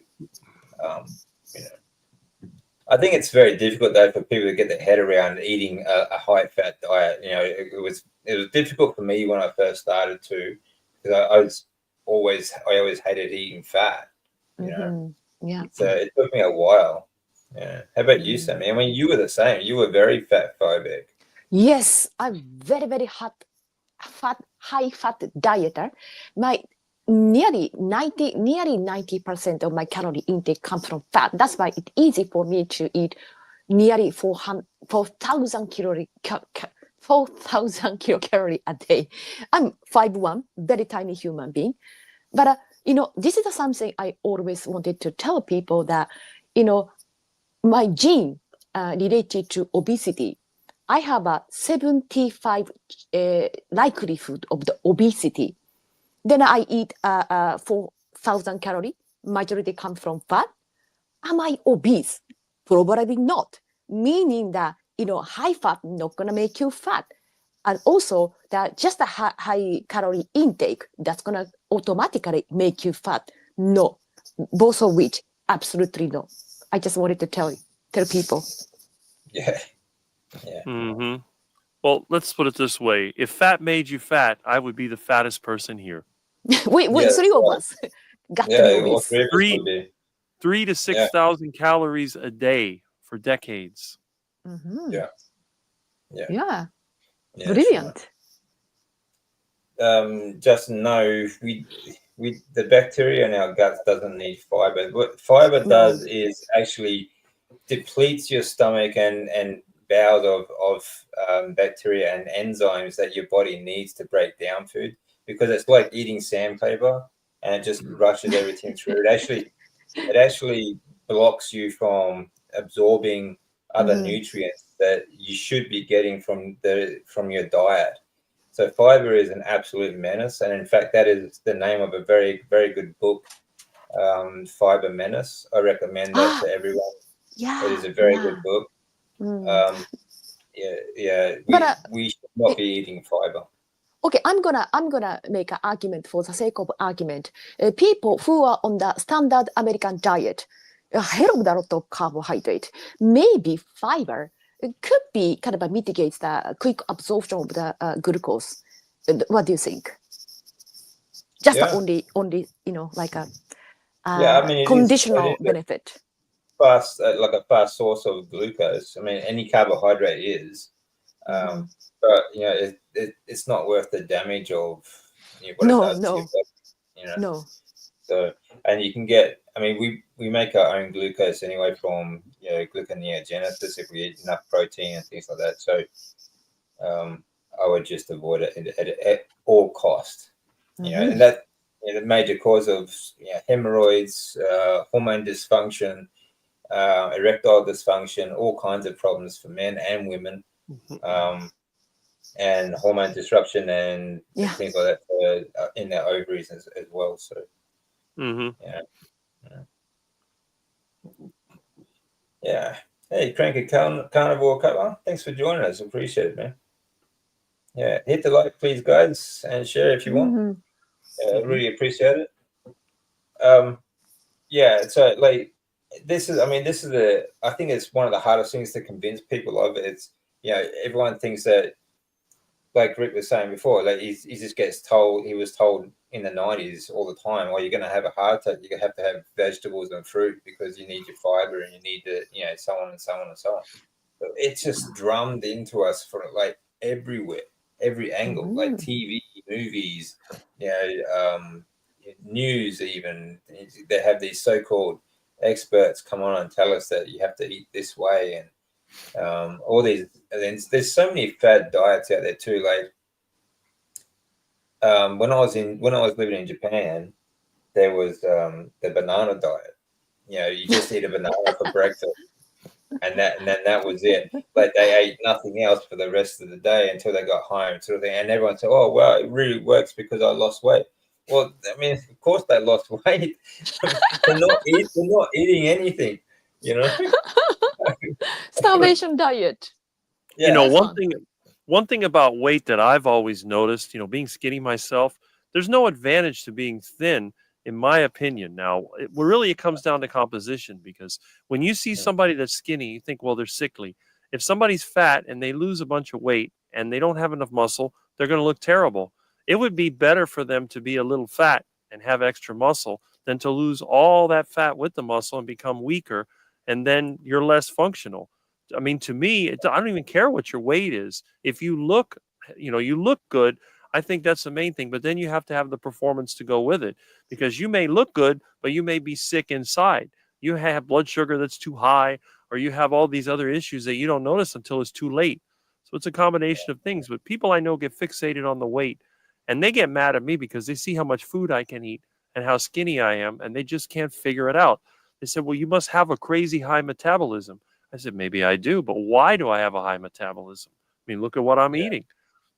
I think it's very difficult though for people to get their head around eating a high fat diet. It was difficult for me when I first started to, because I always hated eating fat. Yeah. So it took me a while. Yeah. How about you, Sammy? You were the same. You were very fat phobic. Yes, I'm very, very high fat dieter. nearly 90% of my calorie intake comes from fat. That's why it's easy for me to eat nearly 4,000 kilocalorie a day. I'm 5'1", very tiny human being. But, this is something I always wanted to tell people that, my gene related to obesity, I have a 75 likelihood of the obesity. Then I eat 4,000 calories, majority come from fat. Am I obese? Probably not. Meaning that, high fat not gonna make you fat. And also that just a high calorie intake, that's gonna automatically make you fat. No, both of which, absolutely no. I just wanted to tell people. Yeah. Mm-hmm. Well, let's put it this way: if fat made you fat, I would be the fattest person here. Wait, Yeah, three of us got to be all obese. three of us would be. 3 to 6,000 calories a day for decades. Mhm. Yeah. Yeah, Yeah, brilliant. sure. Just know the bacteria in our guts doesn't need fiber. What fiber does is actually depletes your stomach and bowels of bacteria and enzymes that your body needs to break down food, because it's like eating sandpaper and it just rushes everything through. It actually blocks you from absorbing other nutrients that you should be getting from your diet. So fiber is an absolute menace, and in fact, that is the name of a very, very good book, Fiber Menace. I recommend that to everyone. Yeah, It is a very good book. But, We should not be eating fiber. okay, I'm gonna make an argument for the sake of argument. People who are on the standard American diet, a hell of a lot of carbohydrate, maybe fiber, it could be kind of mitigates the quick absorption of the glucose. What do you think? Just only like a I mean, conditional it is benefit. fast, like a fast source of glucose. I mean, any carbohydrate is, but it's not worth the damage of what it does to your body. No. So, and you can get. I mean, we make our own glucose anyway from gluconeogenesis if we eat enough protein and things like that. So, I would just avoid it at all cost. And that the major cause of hemorrhoids, hormone dysfunction, erectile dysfunction, all kinds of problems for men and women, and hormone disruption and things like that in their ovaries as well. So, yeah. Hey, Cranky Carnivore Cover, thanks for joining us. Appreciate it, man. Yeah, hit the like, please, guys, and share if you want. Really appreciate it. So like this is I think it's one of the hardest things to convince people of. It's everyone thinks that, like Rick was saying before, like he just gets told, he was told in the 90s all the time, you're going to have a heart attack, you're going to have vegetables and fruit because you need your fiber and you need to, so on and so on and so on. But it's just drummed into us from like everywhere, every angle, like TV, movies, news even. They have these so-called experts come on and tell us that you have to eat this way, and all these. And there's so many fad diets out there too. Like when I was living in Japan, there was the banana diet. You just eat a banana for breakfast, and then that was it. Like they ate nothing else for the rest of the day until they got home, sort of thing. And everyone said, "Oh, well, it really works because I lost weight." Well, I mean, of course they lost weight. they're not eating anything, Starvation diet. Yeah. One thing about weight that I've always noticed, being skinny myself, there's no advantage to being thin, in my opinion. Now, it comes down to composition, because when you see somebody that's skinny, you think, well, they're sickly. If somebody's fat and they lose a bunch of weight and they don't have enough muscle, they're going to look terrible. It would be better for them to be a little fat and have extra muscle than to lose all that fat with the muscle and become weaker, and then you're less functional. I mean, to me, I don't even care what your weight is. If you look, you look good. I think that's the main thing. But then you have to have the performance to go with it, because you may look good, but you may be sick inside. You have blood sugar that's too high, or you have all these other issues that you don't notice until it's too late. So it's a combination of things. But people I know get fixated on the weight, and they get mad at me because they see how much food I can eat and how skinny I am, and they just can't figure it out. They said, well, you must have a crazy high metabolism. I said, maybe I do, but why do I have a high metabolism? I mean, look at what I'm eating.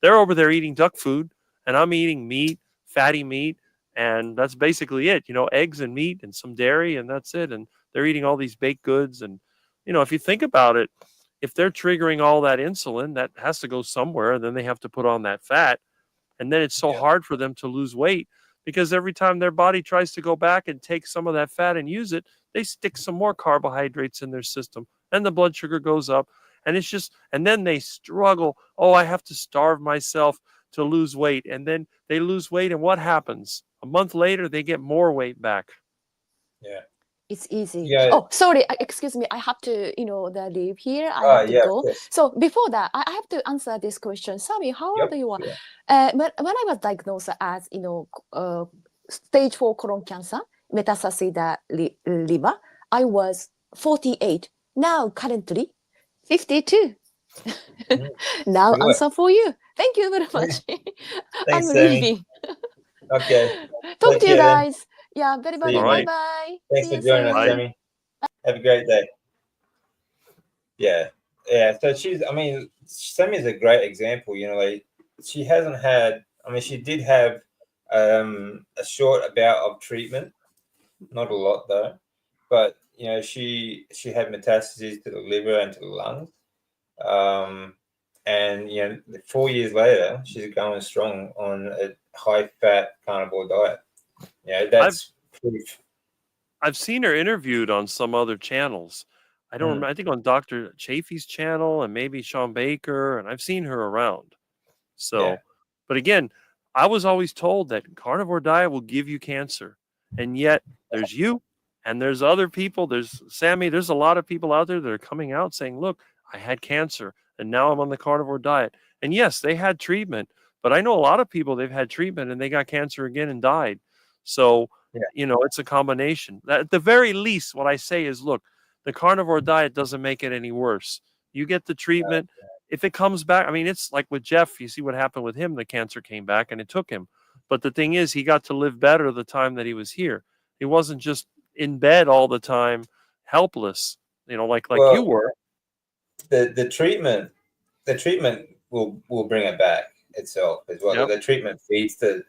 They're over there eating duck food, and I'm eating meat, fatty meat, and that's basically it. Eggs and meat and some dairy, and that's it. And they're eating all these baked goods. And, if you think about it, if they're triggering all that insulin, that has to go somewhere, and then they have to put on that fat. And then it's so hard for them to lose weight, because every time their body tries to go back and take some of that fat and use it, they stick some more carbohydrates in their system, and the blood sugar goes up. And then they struggle. Oh, I have to starve myself to lose weight. And then they lose weight. And what happens? A month later, they get more weight back. Yeah. It's easy. Yeah. Oh, sorry. Excuse me. I have to, leave here. I have to go. So before that, I have to answer this question. Sammy, how old you are? When I was diagnosed as, stage 4 colon cancer, metastasis liver, I was 48. Now, currently, 52. Now, answer for you. Thank you very much. Thanks, I'm leaving. Okay. Talk to you guys. Yeah, very All right. bye-bye. Thanks for joining us, Sammy. Have a great day. Yeah. So Sammy is a great example. She hasn't had. She did have a short bout of treatment, not a lot though, but she had metastases to the liver and to the lungs. And 4 years later, she's going strong on a high-fat carnivore diet. That's proof. I've seen her interviewed on some other channels. I don't remember. I think on Dr. Chafee's channel and maybe Sean Baker, and I've seen her around. So, but again, I was always told that carnivore diet will give you cancer, and yet there's you, and there's other people. There's Sammy. There's a lot of people out there that are coming out saying, "Look, I had cancer, and now I'm on the carnivore diet." And yes, they had treatment, but I know a lot of people, they've had treatment and they got cancer again and died. So, it's a combination. At the very least, what I say is, look, the carnivore diet doesn't make it any worse. You get the treatment. If it comes back, it's like with Jeff, you see what happened with him. The cancer came back and it took him. But the thing is, he got to live better the time that he was here. He wasn't just in bed all the time, helpless, like you were. The treatment will bring it back itself as well. The treatment feeds the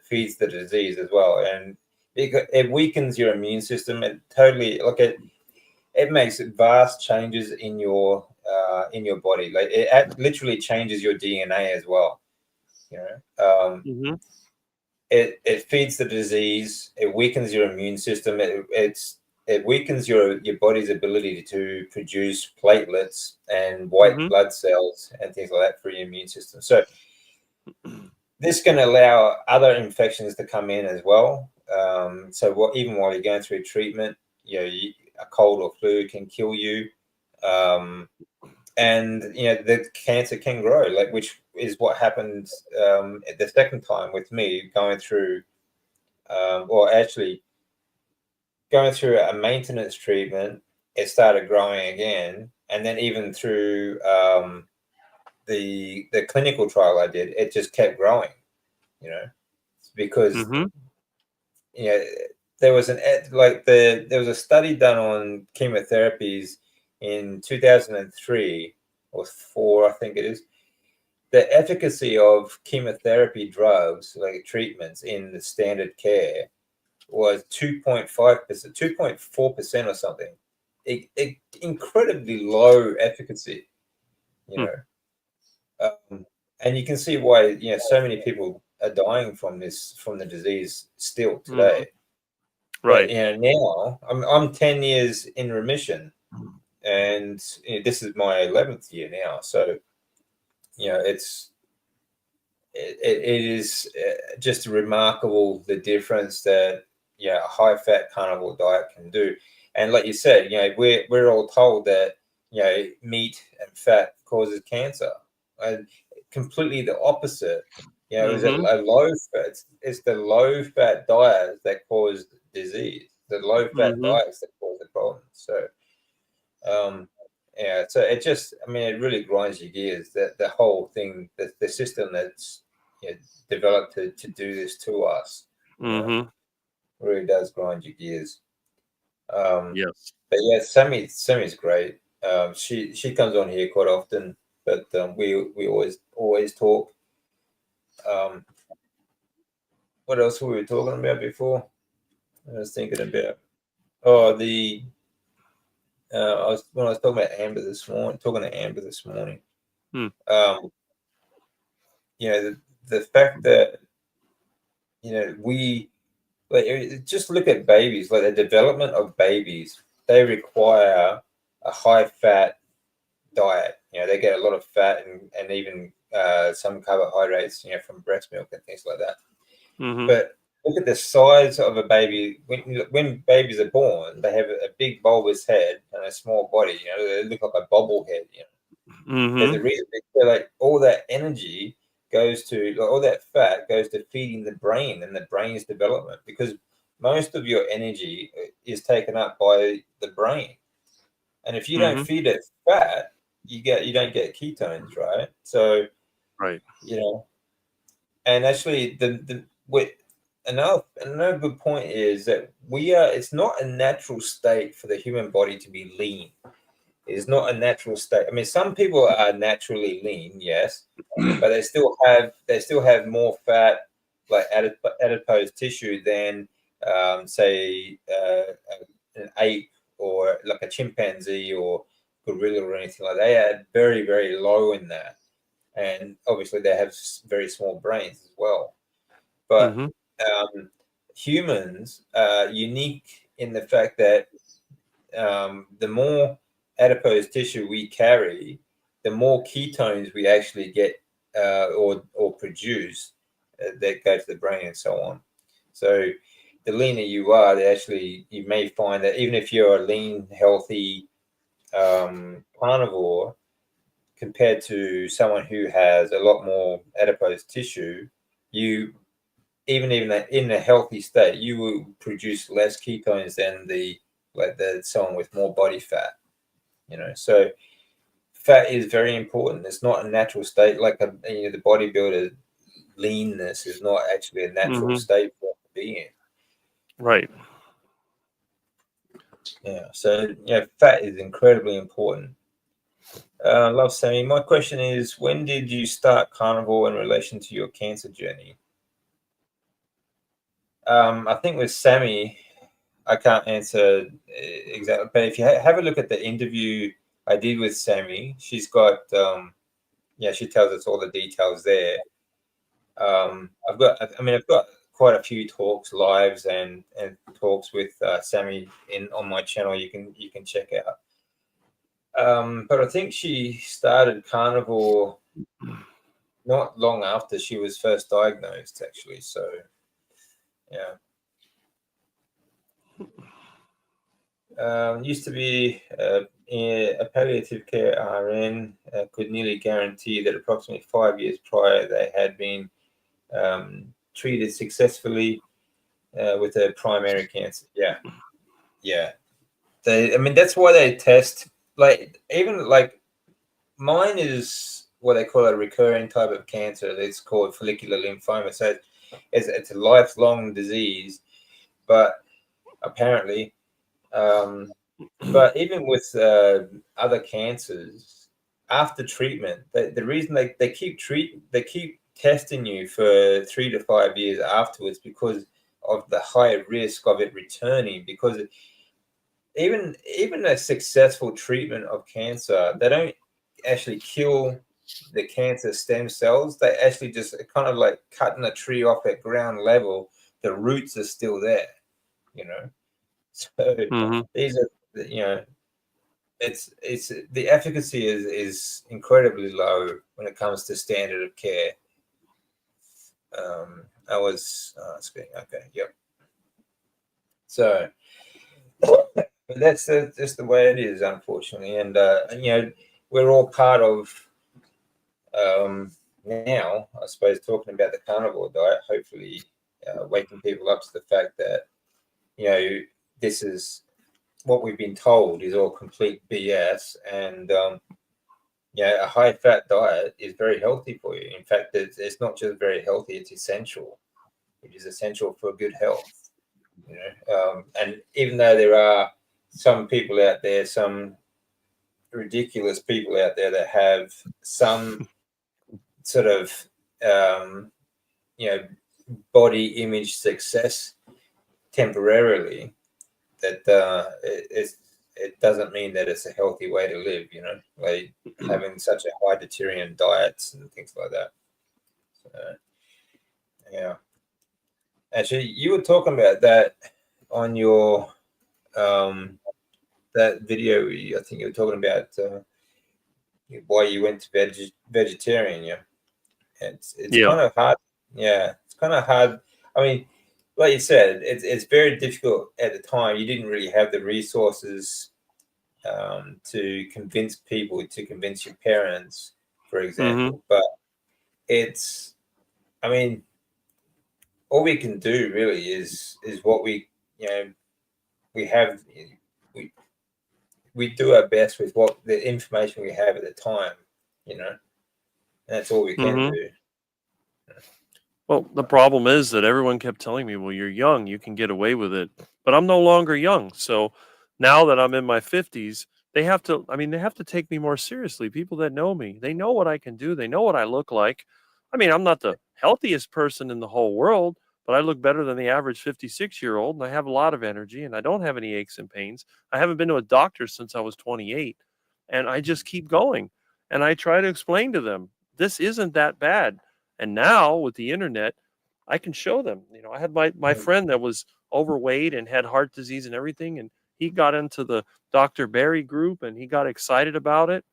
disease as well, and it weakens your immune system. It totally it makes vast changes in your body. Like it literally changes your DNA as well. It feeds the disease. It weakens your immune system. It weakens your body's ability to produce platelets and white blood cells and things like that for your immune system. So this can allow other infections to come in as well. Even while you're going through treatment, a cold or flu can kill you, and the cancer can grow, which is what happened the second time with me going through, going through a maintenance treatment. It started growing again, and then even through the clinical trial I did, it just kept growing. Because there was there was a study done on chemotherapies in 2003 or 4, I think it is. The efficacy of chemotherapy drugs, like treatments in the standard care, was 2.5%, 2.4% or something. Incredibly low efficacy, and you can see why so many people are dying from the disease still today. Right. But, now I'm 10 years in remission, and this is my 11th year now. So it is just remarkable, the difference that a high fat carnivore diet can do. And like you said, we're all told that meat and fat causes cancer, and completely the opposite You know, it was a low fat. It's the low fat diets that cause disease. The low fat diets that cause the problem. So, yeah. So it just, I mean, it really grinds your gears. That the whole thing, the system that's developed to do this to us, really does grind your gears. Yes. But yeah, Sammy's great. She comes on here quite often, but we always talk. What else were we talking about before? I was thinking about when I was talking about Amber this morning, talking to Amber this morning. You know, the fact that we just look at babies, like the development of babies, they require a high fat diet. You know, they get a lot of fat and even some carbohydrates, from breast milk and things like that. But look at the size of a baby. When babies are born, they have a big bulbous head and a small body. You know, they look like a bobblehead. You know, there's a reason. Like all that energy goes to, like, all that fat goes to feeding the brain and the brain's development, because most of your energy is taken up by the brain. And if you don't feed it fat, you don't get ketones, right? So, right, and actually, another good point is that it's not a natural state for the human body to be lean. It's not a natural state. I mean, some people are naturally lean, yes, but they still have more fat, like adipose tissue, than say an ape or like a chimpanzee or gorilla or anything like that. They are very, very low in that, and obviously they have very small brains as well. But humans are unique in the fact that the more adipose tissue we carry, the more ketones we actually get or produce that go to the brain and so on. So the leaner you are, you may find that even if you're a lean, healthy carnivore, compared to someone who has a lot more adipose tissue, even in a healthy state, you will produce less ketones than someone with more body fat. So fat is very important. It's not a natural state. Like the bodybuilder leanness is not actually a natural state for it to be in. Right. Yeah. So fat is incredibly important. Love Sammy. My question is, when did you start carnivore in relation to your cancer journey? I think with Sammy, I can't answer exactly, but if you have a look at the interview I did with Sammy, she's got, she tells us all the details there. I've got quite a few talks, lives, and talks with Sammy on my channel. You can check out. But I think she started carnivore not long after she was first diagnosed, actually. So, yeah. Used to be a palliative care RN, could nearly guarantee that approximately 5 years prior they had been treated successfully with a primary cancer. Yeah. That's why they test, even mine is what they call a recurring type of cancer. It's called follicular lymphoma. So it's a lifelong disease, but apparently, but even with other cancers, after treatment, the reason they keep testing you for 3 to 5 years afterwards, because of the high risk of it returning. Because even a successful treatment of cancer, they don't actually kill the cancer stem cells. They actually just kind of like cutting a tree off at ground level. The roots are still there, So these are, it's the efficacy is incredibly low when it comes to standard of care. I was speaking. Okay, yep. So, but that's just the way it is, unfortunately, and we're all part of now, I suppose, talking about the carnivore diet, hopefully waking people up to the fact that, this is what we've been told is all complete BS. And, a high-fat diet is very healthy for you. In fact, it's not just very healthy, it's essential. It is essential for good health. And even though there are some people out there, some ridiculous people out there that have some sort of body image success temporarily, that it doesn't mean that it's a healthy way to live, like having such a high deteriorating diets and things like that. So, yeah. Actually, you were talking about that on your that video. I think you were talking about why you went to vegetarian. Yeah, it's kind of hard. Yeah, it's kind of hard. I mean, like you said, it's very difficult at the time. You didn't really have the resources to convince people, to convince your parents, for example. But I mean, all we can do really is what we have. We do our best with what the information we have at the time, and that's all we can do. Well, the problem is that everyone kept telling me, well, you're young, you can get away with it. But I'm no longer young. So now that I'm in my 50s, they have to take me more seriously. People that know me, they know what I can do. They know what I look like. I mean, I'm not the healthiest person in the whole world, but I look better than the average 56-year-old, and I have a lot of energy, and I don't have any aches and pains. I haven't been to a doctor since I was 28, and I just keep going. And I try to explain to them, this isn't that bad. And now with the internet, I can show them. I had my friend that was overweight and had heart disease and everything, and he got into the Dr. Barry group and he got excited about it.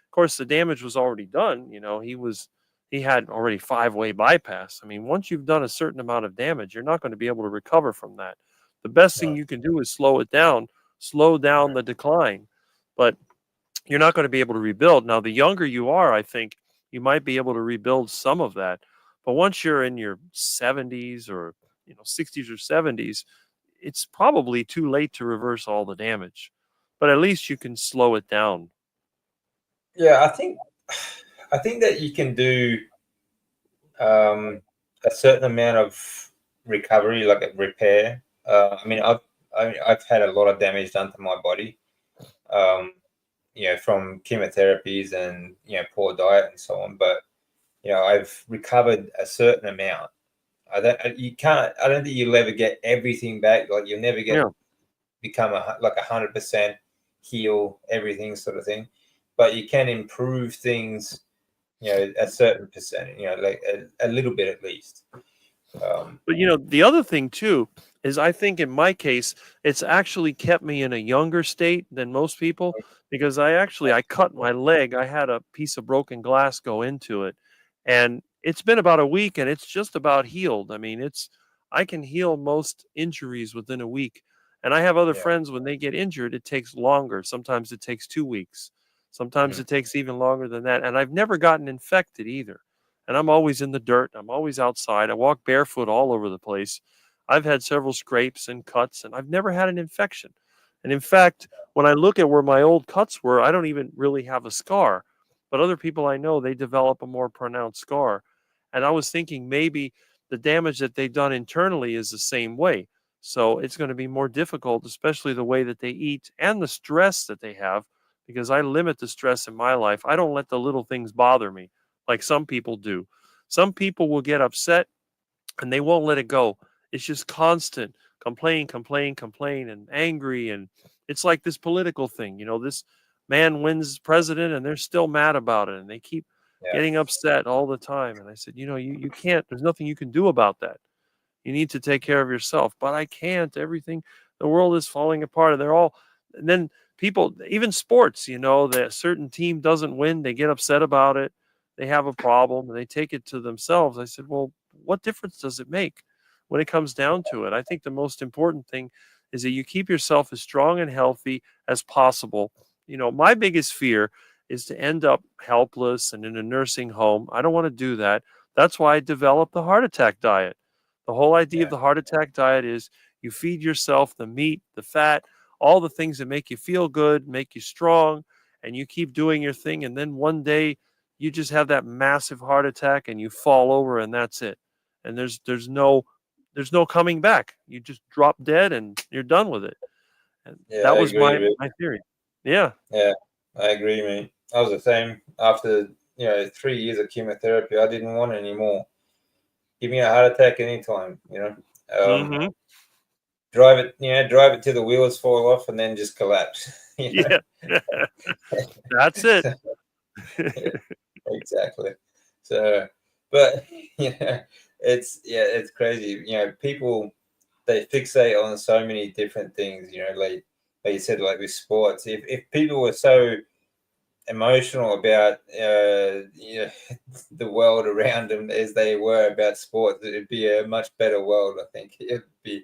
Of course, the damage was already done. He had already 5-way bypass. I mean, once you've done a certain amount of damage, you're not going to be able to recover from that. The best thing you can do is slow down the decline, but you're not going to be able to rebuild. Now, the younger you are, I think you might be able to rebuild some of that. But once you're in your 70s or 60s or 70s, it's probably too late to reverse all the damage. But at least you can slow it down. Yeah, I think that you can do a certain amount of recovery, like a repair. I mean, I've had a lot of damage done to my body, from chemotherapies and poor diet and so on. But I've recovered a certain amount. I don't think you'll ever get everything back. Like you'll never become 100% heal everything sort of thing. But you can improve things, a certain percentage, like a little bit at least. But the other thing too is I think in my case, it's actually kept me in a younger state than most people, because I cut my leg. I had a piece of broken glass go into it, and it's been about a week and it's just about healed. I mean, I can heal most injuries within a week. And I have other friends, when they get injured, it takes longer. Sometimes it takes 2 weeks. Sometimes it takes even longer than that. And I've never gotten infected either. And I'm always in the dirt. I'm always outside. I walk barefoot all over the place. I've had several scrapes and cuts, and I've never had an infection. And in fact, when I look at where my old cuts were, I don't even really have a scar. But other people I know, they develop a more pronounced scar. And I was thinking maybe the damage that they've done internally is the same way. So it's going to be more difficult, especially the way that they eat and the stress that they have, because I limit the stress in my life. I don't let the little things bother me like some people do. Some people will get upset and they won't let it go. It's just constant complain, and angry. And it's like this political thing. This man wins president and they're still mad about it. And they keep getting upset all the time. And I said, you can't, there's nothing you can do about that. You need to take care of yourself. But I can't. The world is falling apart. And then people, even sports, that a certain team doesn't win, they get upset about it. They have a problem and they take it to themselves. I said, well, what difference does it make when it comes down to it? I think the most important thing is that you keep yourself as strong and healthy as possible. My biggest fear is to end up helpless and in a nursing home. I don't want to do that. That's why I developed the heart attack diet. The whole idea of the heart attack diet is you feed yourself the meat, the fat, all the things that make you feel good, make you strong, and you keep doing your thing. And then one day you just have that massive heart attack and you fall over and that's it. And there's no coming back. You just drop dead and you're done with it. And Yeah, that I was agree, my theory. Yeah. Yeah, I agree, man. I was the same. After 3 years of chemotherapy, I didn't want any more. Give me a heart attack anytime. Mm-hmm. Drive it till the wheels fall off and then just collapse. Yeah. That's it. Yeah, exactly. So, but it's crazy. People, they fixate on so many different things. Like you said, like with sports. If people were so emotional about the world around them as they were about sports, it'd be a much better world. I think it'd be.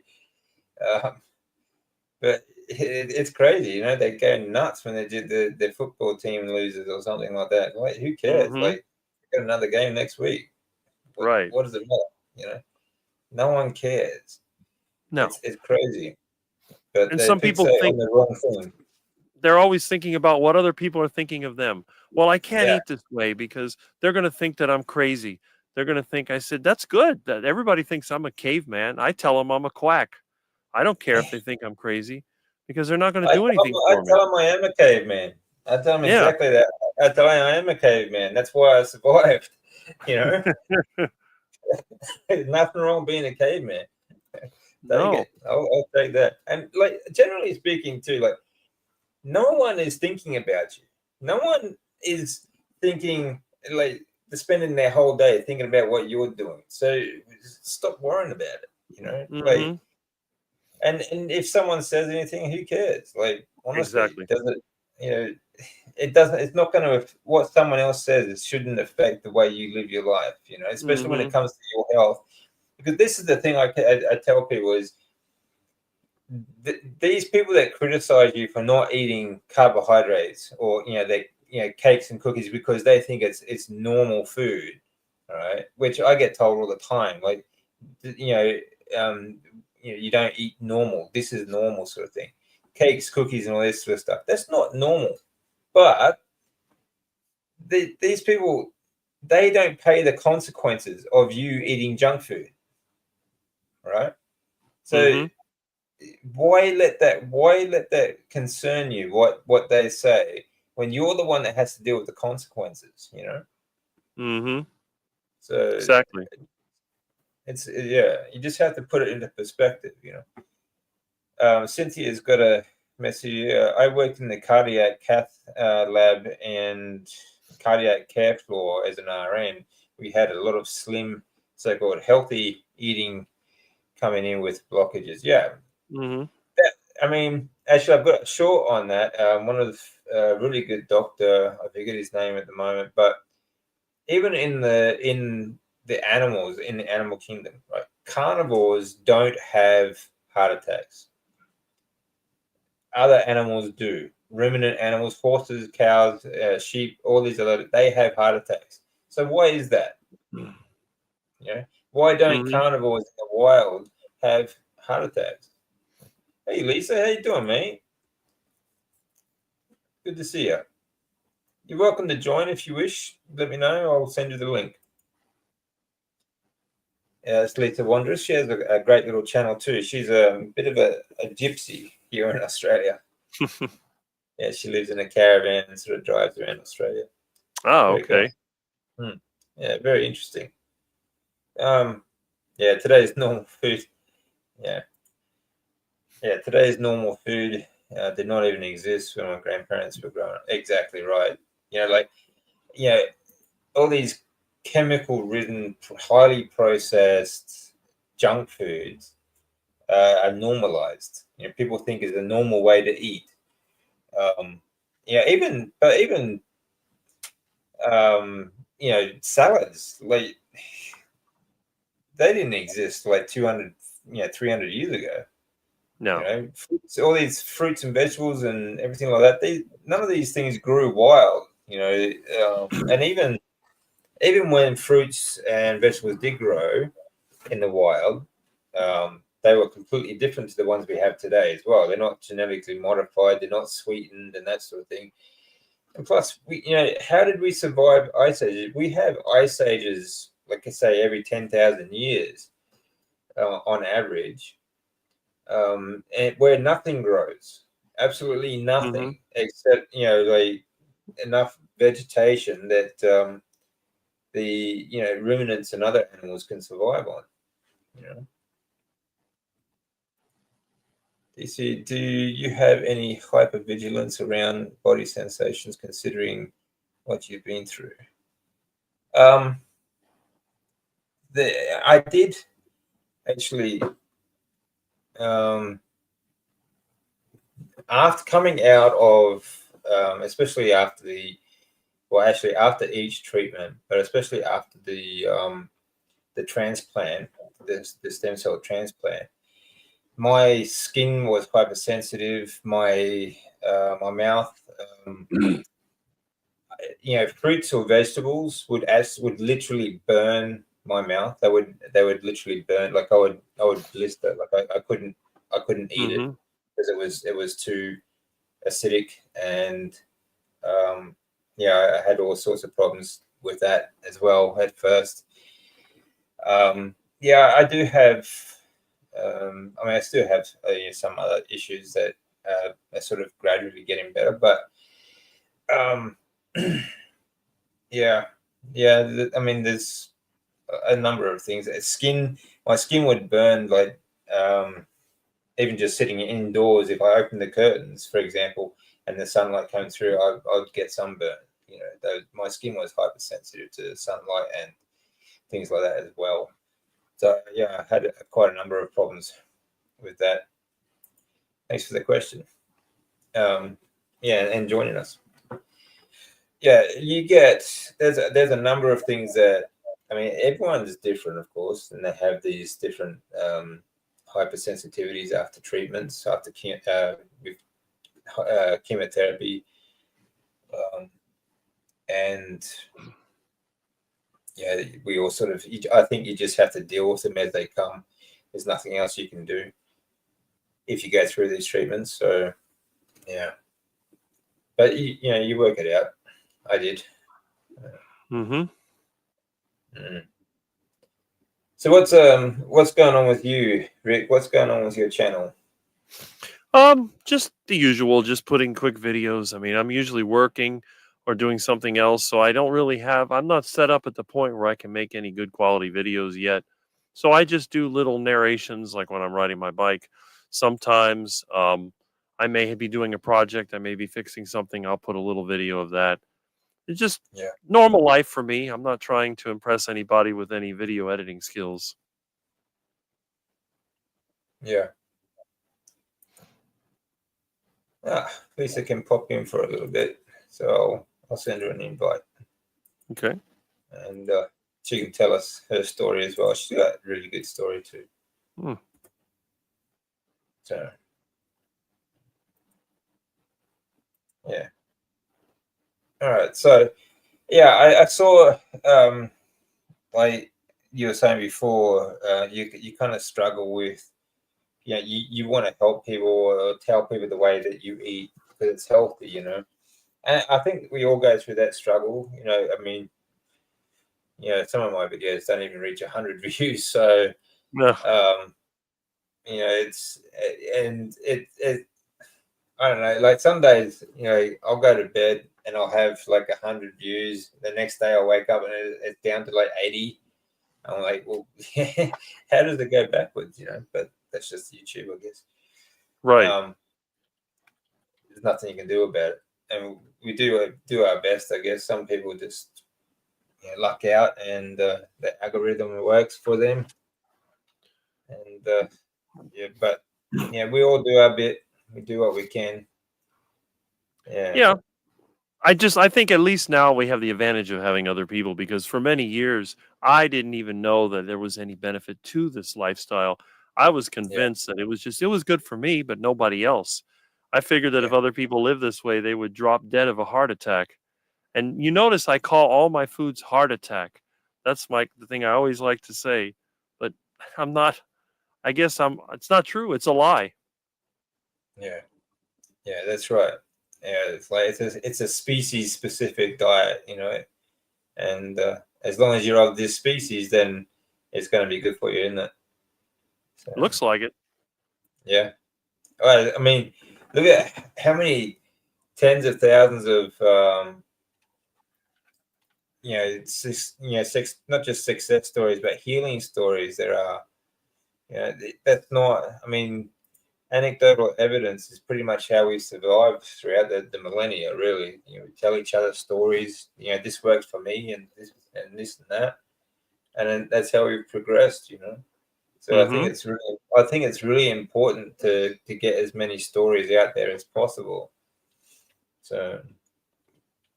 But it's crazy, they go nuts when they do the football team loses or something like that. Like, who cares? Mm-hmm. Like, got another game next week. Right. What does it matter? No one cares. No. It's crazy. But And they some people fixate think on the wrong thing. they're always thinking about what other people are thinking of them. Well, I can't Yeah. eat this way because they're going to think that I'm crazy. They're going to think, I said, that's good. That everybody thinks I'm a caveman. I tell them I'm a quack. I don't care if they think I'm crazy because they're not going to do anything I for me. tell them I am a caveman. I tell them exactly that. I tell them I am a caveman. That's why I survived. There's nothing wrong being a caveman. No. Take it. I'll take that. And like, generally speaking, too, like, no one is thinking about you. No one is thinking, like, spending their whole day thinking about what you're doing. So stop worrying about it. Mm-hmm. Like, and if someone says anything, who cares? Like, honestly, Exactly. it doesn't. It's not going to. What someone else says, it shouldn't affect the way you live your life. Especially when it comes to your health. Because this is the thing I tell people is these people that criticize you for not eating carbohydrates or cakes and cookies because they think it's normal food, all right? Which I get told all the time, like you don't eat normal. This is normal sort of thing. Cakes, cookies, and all this sort of stuff. That's not normal. But these people, they don't pay the consequences of you eating junk food, right? So why let that concern you? What they say when you're the one that has to deal with the consequences, Mm-hmm. So exactly. You just have to put it into perspective, Cynthia's got a message here. I worked in the cardiac cath lab and cardiac care floor as an RN. We had a lot of slim, so-called healthy eating coming in with blockages. Yeah. Mm-hmm. I mean, actually, I've got a short on that. One of the really good doctor, I forget his name at the moment, but even in the animals, in the animal kingdom, right? Carnivores don't have heart attacks. Other animals do. Ruminant animals, horses, cows, sheep, all these other, they have heart attacks. So why is that? Why don't carnivores in the wild have heart attacks? Hey, Lisa, how you doing, mate? Good to see you. You're welcome to join if you wish. Let me know. I'll send you the link. It's Lisa Wanderers. She has a great little channel too. She's a bit of a gypsy here in Australia. Yeah, she lives in a caravan and sort of drives around Australia. Oh, Very okay. cool. Yeah, very interesting. Yeah, today's normal food. Yeah, today's normal food did not even exist when my grandparents were growing up. Exactly right. All these chemical-ridden, highly processed junk foods are normalized. People think it's a normal way to eat. Even salads, like, they didn't exist like 200, 300 years ago. No. Fruits, all these fruits and vegetables and everything like that. None of these things grew wild. And even when fruits and vegetables did grow in the wild, they were completely different to the ones we have today as well. They're not genetically modified, they're not sweetened and that sort of thing. And plus, how did we survive ice ages? We have ice ages, like I say, every 10,000 years on average, and where nothing grows, absolutely nothing, except like enough vegetation that the ruminants and other animals can survive on. Do you have any hypervigilance around body sensations considering what you've been through? I did actually, after coming out of, especially after after each treatment, but especially after the transplant, the stem cell transplant, my skin was hypersensitive. My mouth, fruits or vegetables would literally burn my mouth. They would literally burn. Like I would blister. Like I couldn't eat it because it was too acidic, and I had all sorts of problems with that as well at first. I do have. I still have some other issues that are sort of gradually getting better, but there's a number of things. My skin would burn, like even just sitting indoors. If I open the curtains, for example, and the sunlight came through, I'd get sunburn. My skin was hypersensitive to sunlight and things like that as well. So I had quite a number of problems with that. Thanks for the question. And joining us. There's a number of things that, everyone's different, of course, and they have these different hypersensitivities after treatments, after chemotherapy, and we all sort of. I think you just have to deal with them as they come. There's nothing else you can do if you go through these treatments. So, but you work it out. I did. So what's going on with you, Rick? What's going on with your channel? Just the usual, just putting quick videos. I'm usually working or doing something else, so I don't really I'm not set up at the point where I can make any good quality videos yet. So I just do little narrations, like when I'm riding my bike. Sometimes I may be doing a project, I may be fixing something, I'll put a little video of that. It's just normal life for me. I'm not trying to impress anybody with any video editing skills. Yeah. Lisa can pop in for a little bit, so I'll send her an invite. Okay. And she can tell us her story as well. She's got a really good story too. So, yeah. All right. So, I saw, like you were saying before, you kind of struggle with, you want to help people or tell people the way that you eat because it's healthy, And I think we all go through that struggle. Some of my videos don't even reach 100 views. So, I don't know, like some days, I'll go to bed and I'll have like 100 views. The next day I'll wake up and it's down to like 80. I'm like, well, how does it go backwards, But that's just YouTube, I guess. Right. There's nothing you can do about it. And we do our best, I guess. Some people just luck out and the algorithm works for them. And but we all do our bit. We do what we can. Yeah. I think at least now we have the advantage of having other people, because for many years I didn't even know that there was any benefit to this lifestyle. I was convinced that it was good for me, but nobody else. I figured that if other people live this way, they would drop dead of a heart attack. And you notice I call all my foods heart attack. That's the thing I always like to say, but I'm not. I guess It's not true. It's a lie. Yeah, yeah, that's right. Yeah, it's like it's a species specific diet, and as long as you're of this species, then it's going to be good for you, isn't it? So, Looks like it. yeah. I mean, look at how many tens of thousands of not just success stories, but healing stories there are. That's not. I mean, anecdotal evidence is pretty much how we survived throughout the millennia. Really, we tell each other stories. This works for me, and this and that, and then that's how we've progressed. So I think it's really important to get as many stories out there as possible. So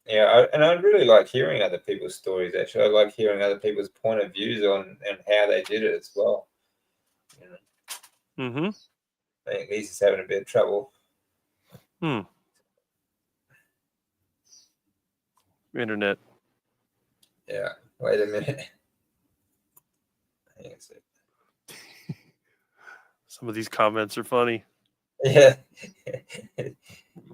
yeah, I really like hearing other people's stories. Actually, I like hearing other people's point of views on and how they did it as well. Mm-hmm. I think Lisa's having a bit of trouble. Internet. Yeah. Wait a minute. Hang on a sec. Some of these comments are funny. Yeah.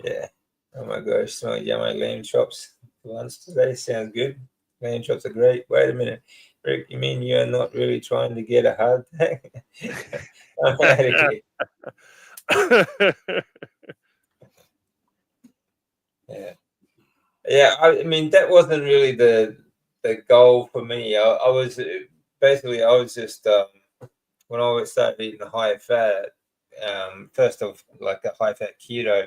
Yeah. Oh my gosh, smelling yummy lamb chops for lunch today. Sounds good. Lamb chops are great. Wait a minute. Rick, you mean you're not really trying to get a heart attack? I'm out of here. Yeah. Yeah, I mean that wasn't really the goal for me. I was just when I started eating high fat, first of like a high fat keto,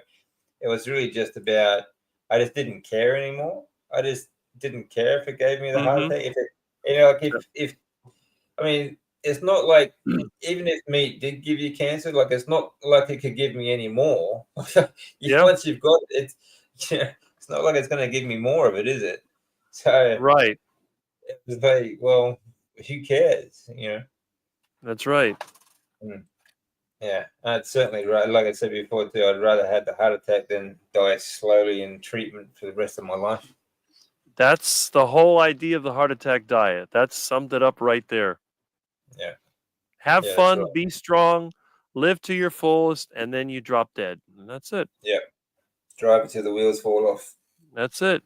it was really just about I just didn't care anymore. I just didn't care if it gave me the heart attack. If it, like if I mean, it's not like even if meat did give you cancer, like it's not like it could give me any more. Once you've got it, it's not like it's going to give me more of it, is it? So right. it was very well. Who cares? That's right. Yeah, I'd certainly, like I said before too, I'd rather have the heart attack than die slowly in treatment for the rest of my life. That's the whole idea of the heart attack diet. That's summed it up right there. Yeah. Have Yeah, fun, right. be strong, live to your fullest, and then you drop dead. And that's it. Yeah. Drive it till the wheels fall off. That's it.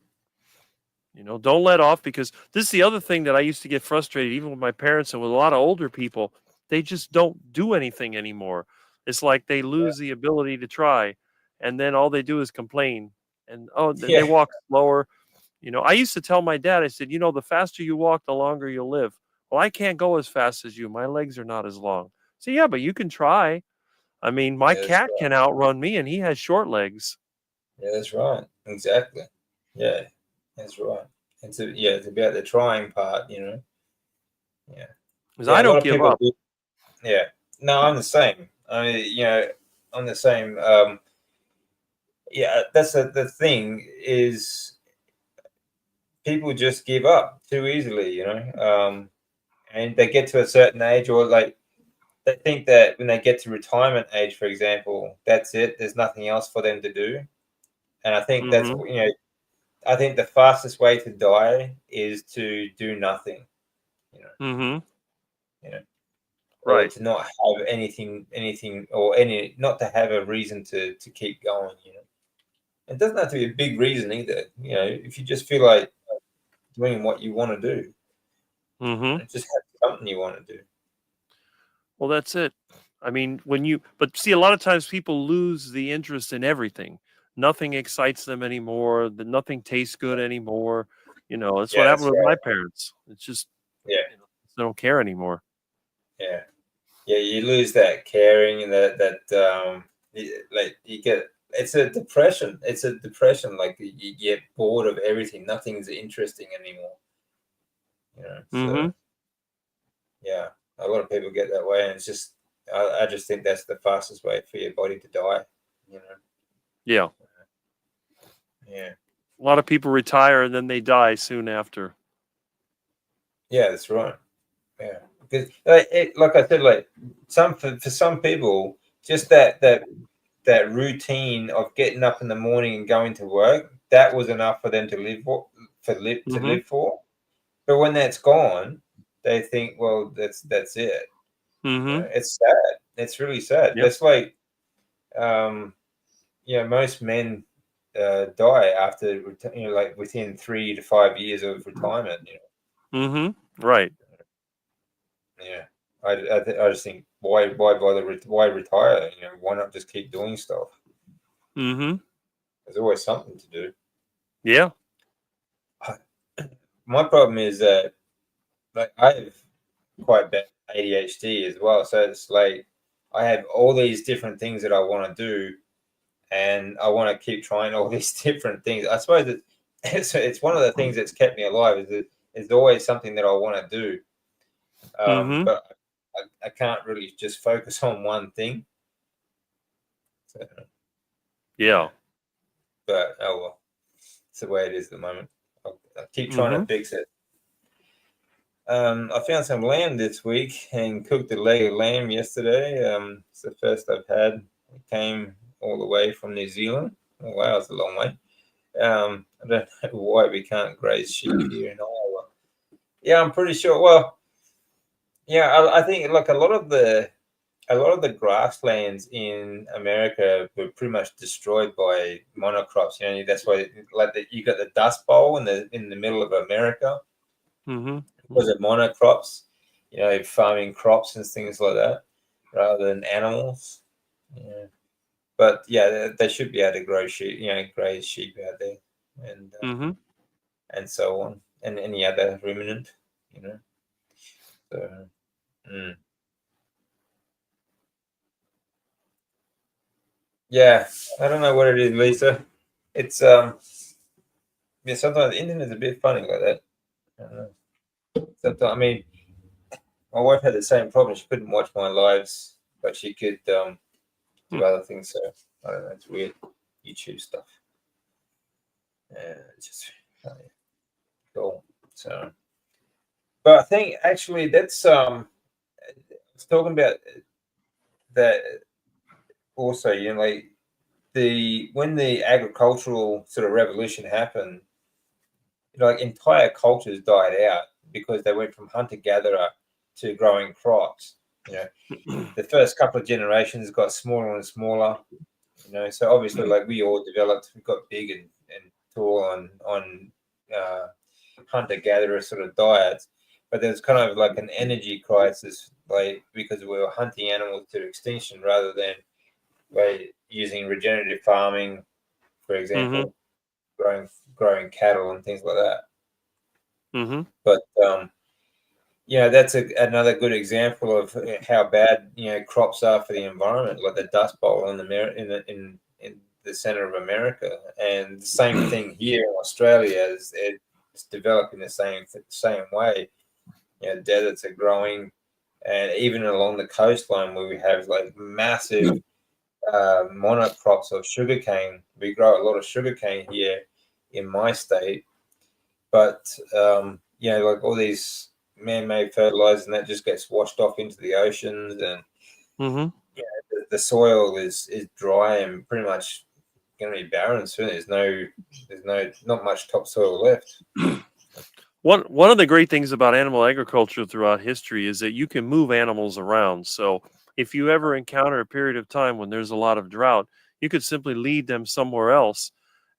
Don't let off, because this is the other thing that I used to get frustrated, even with my parents and with a lot of older people. They just don't do anything anymore. It's like they lose the ability to try, and then all they do is complain. And they walk slower. I used to tell my dad, I said, the faster you walk, the longer you'll live. Well, I can't go as fast as you. My legs are not as long. So yeah, but you can try. I mean, my cat can outrun me, and he has short legs. Yeah, that's right. Exactly. Yeah, that's right. It's about the trying part, Yeah. Because I don't give up. Yeah. No, I'm the same. I mean, I'm the same. Yeah, that's the thing is people just give up too easily, and they get to a certain age, or like they think that when they get to retirement age, for example, that's it. There's nothing else for them to do. And I think that's, I think the fastest way to die is to do nothing, or to not have anything, or not to have a reason to keep going, It doesn't have to be a big reason either, if you just feel like doing what you want to do, just have something you want to do. Well, that's it. I mean, but see, a lot of times people lose the interest in everything. Nothing excites them anymore. Nothing tastes good anymore. That's what happened with my parents. It's just, they don't care anymore. Yeah. Yeah. You lose that caring, and that like you get, it's a depression. Like you get bored of everything. Nothing's interesting anymore. So yeah, a lot of people get that way, and it's just, I just think that's the fastest way for your body to die. Yeah. Yeah. A lot of people retire and then they die soon after. Yeah, that's right. Yeah, because like I said, like for some people, just that routine of getting up in the morning and going to work, that was enough for them to to live for. But when that's gone, they think, well, that's it. It's sad. It's really sad. Yep. That's like, most men die after, like within 3 to 5 years of retirement. Right. Yeah. I just think, why bother? Why retire? Why not just keep doing stuff? There's always something to do. Yeah. My problem is that, like, I have quite bad ADHD as well, so it's like I have all these different things that I want to do, and I want to keep trying all these different things. I suppose that it's one of the things that's kept me alive, is that there's always something that I want to do, but I can't really just focus on one thing. So, Yeah. but oh well, it's the way it is at the moment. I'll keep trying to fix it. I found some lamb this week and cooked a leg of lamb yesterday. It's the first I've had. It came all the way from New Zealand. Oh, wow, it's a long way. I don't know why we can't graze sheep here in Iowa. Yeah, I'm pretty sure. Well, yeah, I think like a lot of the grasslands in America were pretty much destroyed by monocrops. That's why you got the Dust Bowl in the middle of America. Was it monocrops? Farming crops and things like that, rather than animals. Yeah, but yeah, they should be able to grow sheep, graze sheep out there, and so on, and any other ruminant, So, yeah, I don't know what it is, Lisa. It's yeah. Sometimes the internet's a bit funny like that. I don't know. Sometimes, I mean, my wife had the same problem. She couldn't watch my lives, but she could do other things. So I don't know. It's weird. YouTube stuff. It's just cool. So, but I think actually that's I was talking about that also. Like when the agricultural sort of revolution happened, like entire cultures died out because they went from hunter gatherer to growing crops. The first couple of generations got smaller and smaller. So obviously, like we all developed, we got big and tall on hunter gatherer sort of diets, but there's kind of like an energy crisis, like because we were hunting animals to extinction rather than using regenerative farming, for example, growing cattle and things like that. But that's another good example of how bad crops are for the environment, like the Dust Bowl in the center of America, and the same thing here in Australia. It's developing the same way. Deserts are growing, and even along the coastline where we have like massive monocrops of sugarcane. We grow a lot of sugarcane here in my state, but like all these man-made fertilizers, and that just gets washed off into the oceans, and the soil is dry and pretty much going to be barren soon. There's not much topsoil left. One of the great things about animal agriculture throughout history is that you can move animals around. So if you ever encounter a period of time when there's a lot of drought, you could simply lead them somewhere else,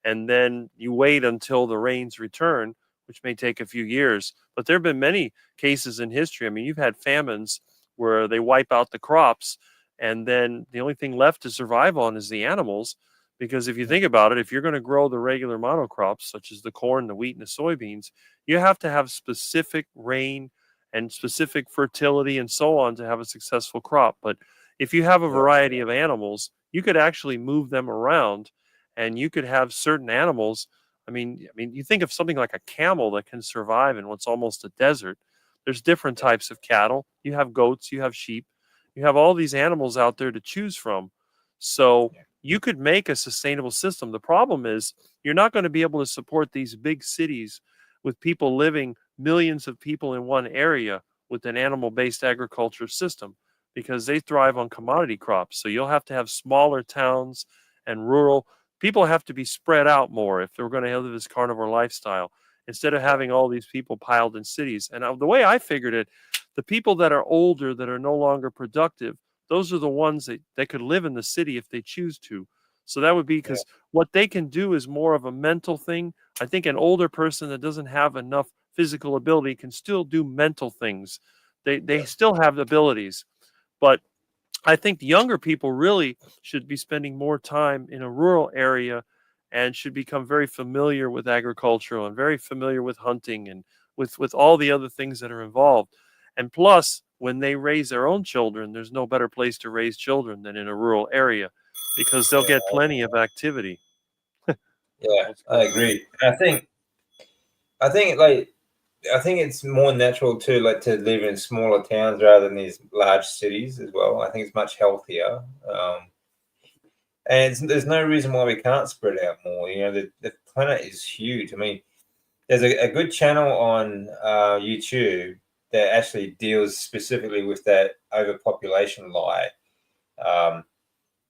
and then you wait until the rains return, which may take a few years. But there have been many cases in history. I mean, you've had famines where they wipe out the crops, and then the only thing left to survive on is the animals. Because if you think about it, if you're going to grow the regular monocrops, such as the corn, the wheat, and the soybeans, you have to have specific rain and specific fertility and so on to have a successful crop. But if you have a variety of animals, you could actually move them around, and you could have certain animals. I mean, you think of something like a camel that can survive in what's almost a desert. There's different types of cattle. You have goats, you have sheep, you have all these animals out there to choose from. So you could make a sustainable system. The problem is you're not going to be able to support these big cities with people living, millions of people in one area, with an animal-based agriculture system, because they thrive on commodity crops. So you'll have to have smaller towns and rural. People have to be spread out more if they're going to have this carnivore lifestyle. instead of having all these people piled in cities. And the way I figured it, the people that are older, that are no longer productive, those are the ones that could live in the city if they choose to. So that would be because what they can do is more of a mental thing. I think an older person that doesn't have enough physical ability can still do mental things. They still have abilities, but I think the younger people really should be spending more time in a rural area and should become very familiar with agriculture and very familiar with hunting and with all the other things that are involved. And plus, when they raise their own children, there's no better place to raise children than in a rural area because they'll get plenty of activity. Yeah, I agree. I think like I think it's more natural to live in smaller towns rather than these large cities as well. I think it's much healthier, and there's no reason why we can't spread out more. You know, the planet is huge. I mean, there's a good channel on YouTube that actually deals specifically with that overpopulation lie.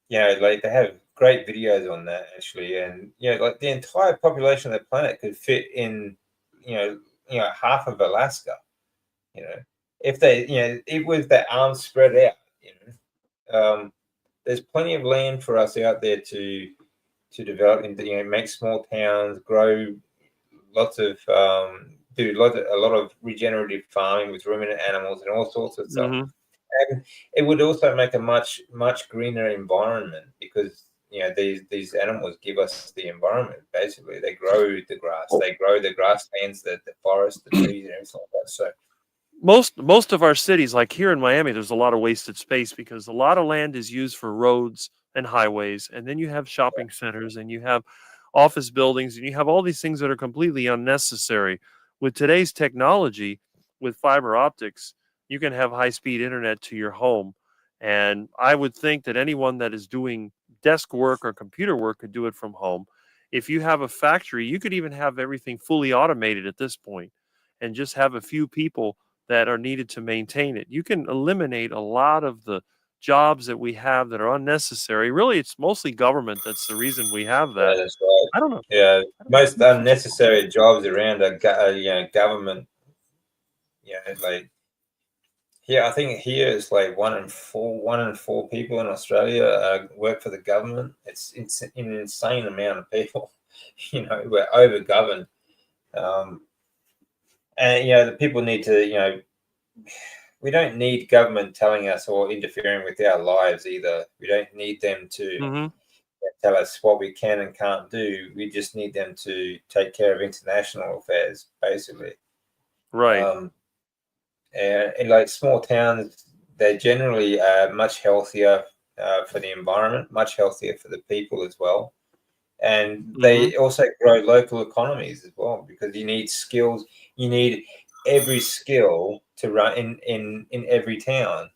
You know, like they have great videos on that actually, and you know, like the entire population of the planet could fit in, half of Alaska. You know, if they, with their arms spread out, there's plenty of land for us out there to develop into, make small towns, grow lots of, do a lot of regenerative farming with ruminant animals and all sorts of stuff. Mm-hmm. And it would also make a much greener environment because these animals give us the environment. Basically, they grow the grass, they grow the grasslands, the forest, the trees, and everything like that. So most of our cities, like here in Miami, there's a lot of wasted space because a lot of land is used for roads and highways, and then you have shopping centers and you have office buildings and you have all these things that are completely unnecessary. With today's technology, with fiber optics, you can have high-speed internet to your home. And I would think that anyone that is doing desk work or computer work could do it from home. If you have a factory, you could even have everything fully automated at this point and just have a few people that are needed to maintain it. You can eliminate a lot of the jobs that we have that are unnecessary. Really, it's mostly government that's the reason we have that. yeah, that's right. I don't know. Yeah, most unnecessary jobs around are government. Like I think here it's like one in four people in Australia work for the government. It's an insane amount of people. We're over governed, and the people need to. We don't need government telling us or interfering with our lives either. We don't need them to Mm-hmm. tell us what we can and can't do. We just need them to take care of international affairs, basically. Right. And in like small towns, they're generally much healthier for the environment, much healthier for the people as well. And they also grow local economies as well because you need skills. You need every skill to run in every town.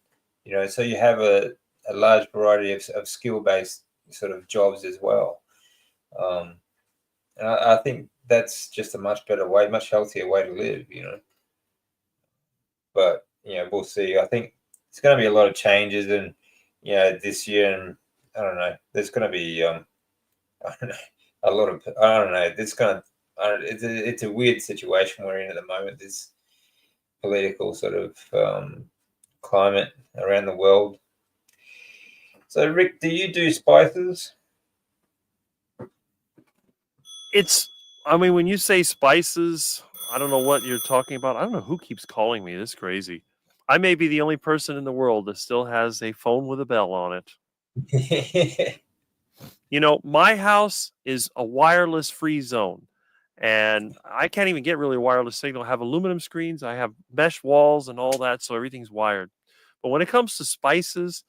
So you have a large variety of skill-based sort of jobs as well. And I think that's just a much better way, much healthier way to live. But we'll see. I think it's going to be a lot of changes, and this year, and I don't know. There's going to be I don't know, a lot of I don't know. It's a weird situation we're in at the moment. This political sort of climate around the world. So, Rick, do you do spices? I mean, when you say spices, I don't know what you're talking about. I don't know who keeps calling me. This is crazy. I may be the only person in the world that still has a phone with a bell on it. My house is a wireless free zone, and I can't even get really wireless signal. I have aluminum screens, I have mesh walls and all that, so everything's wired. But when it comes to spices,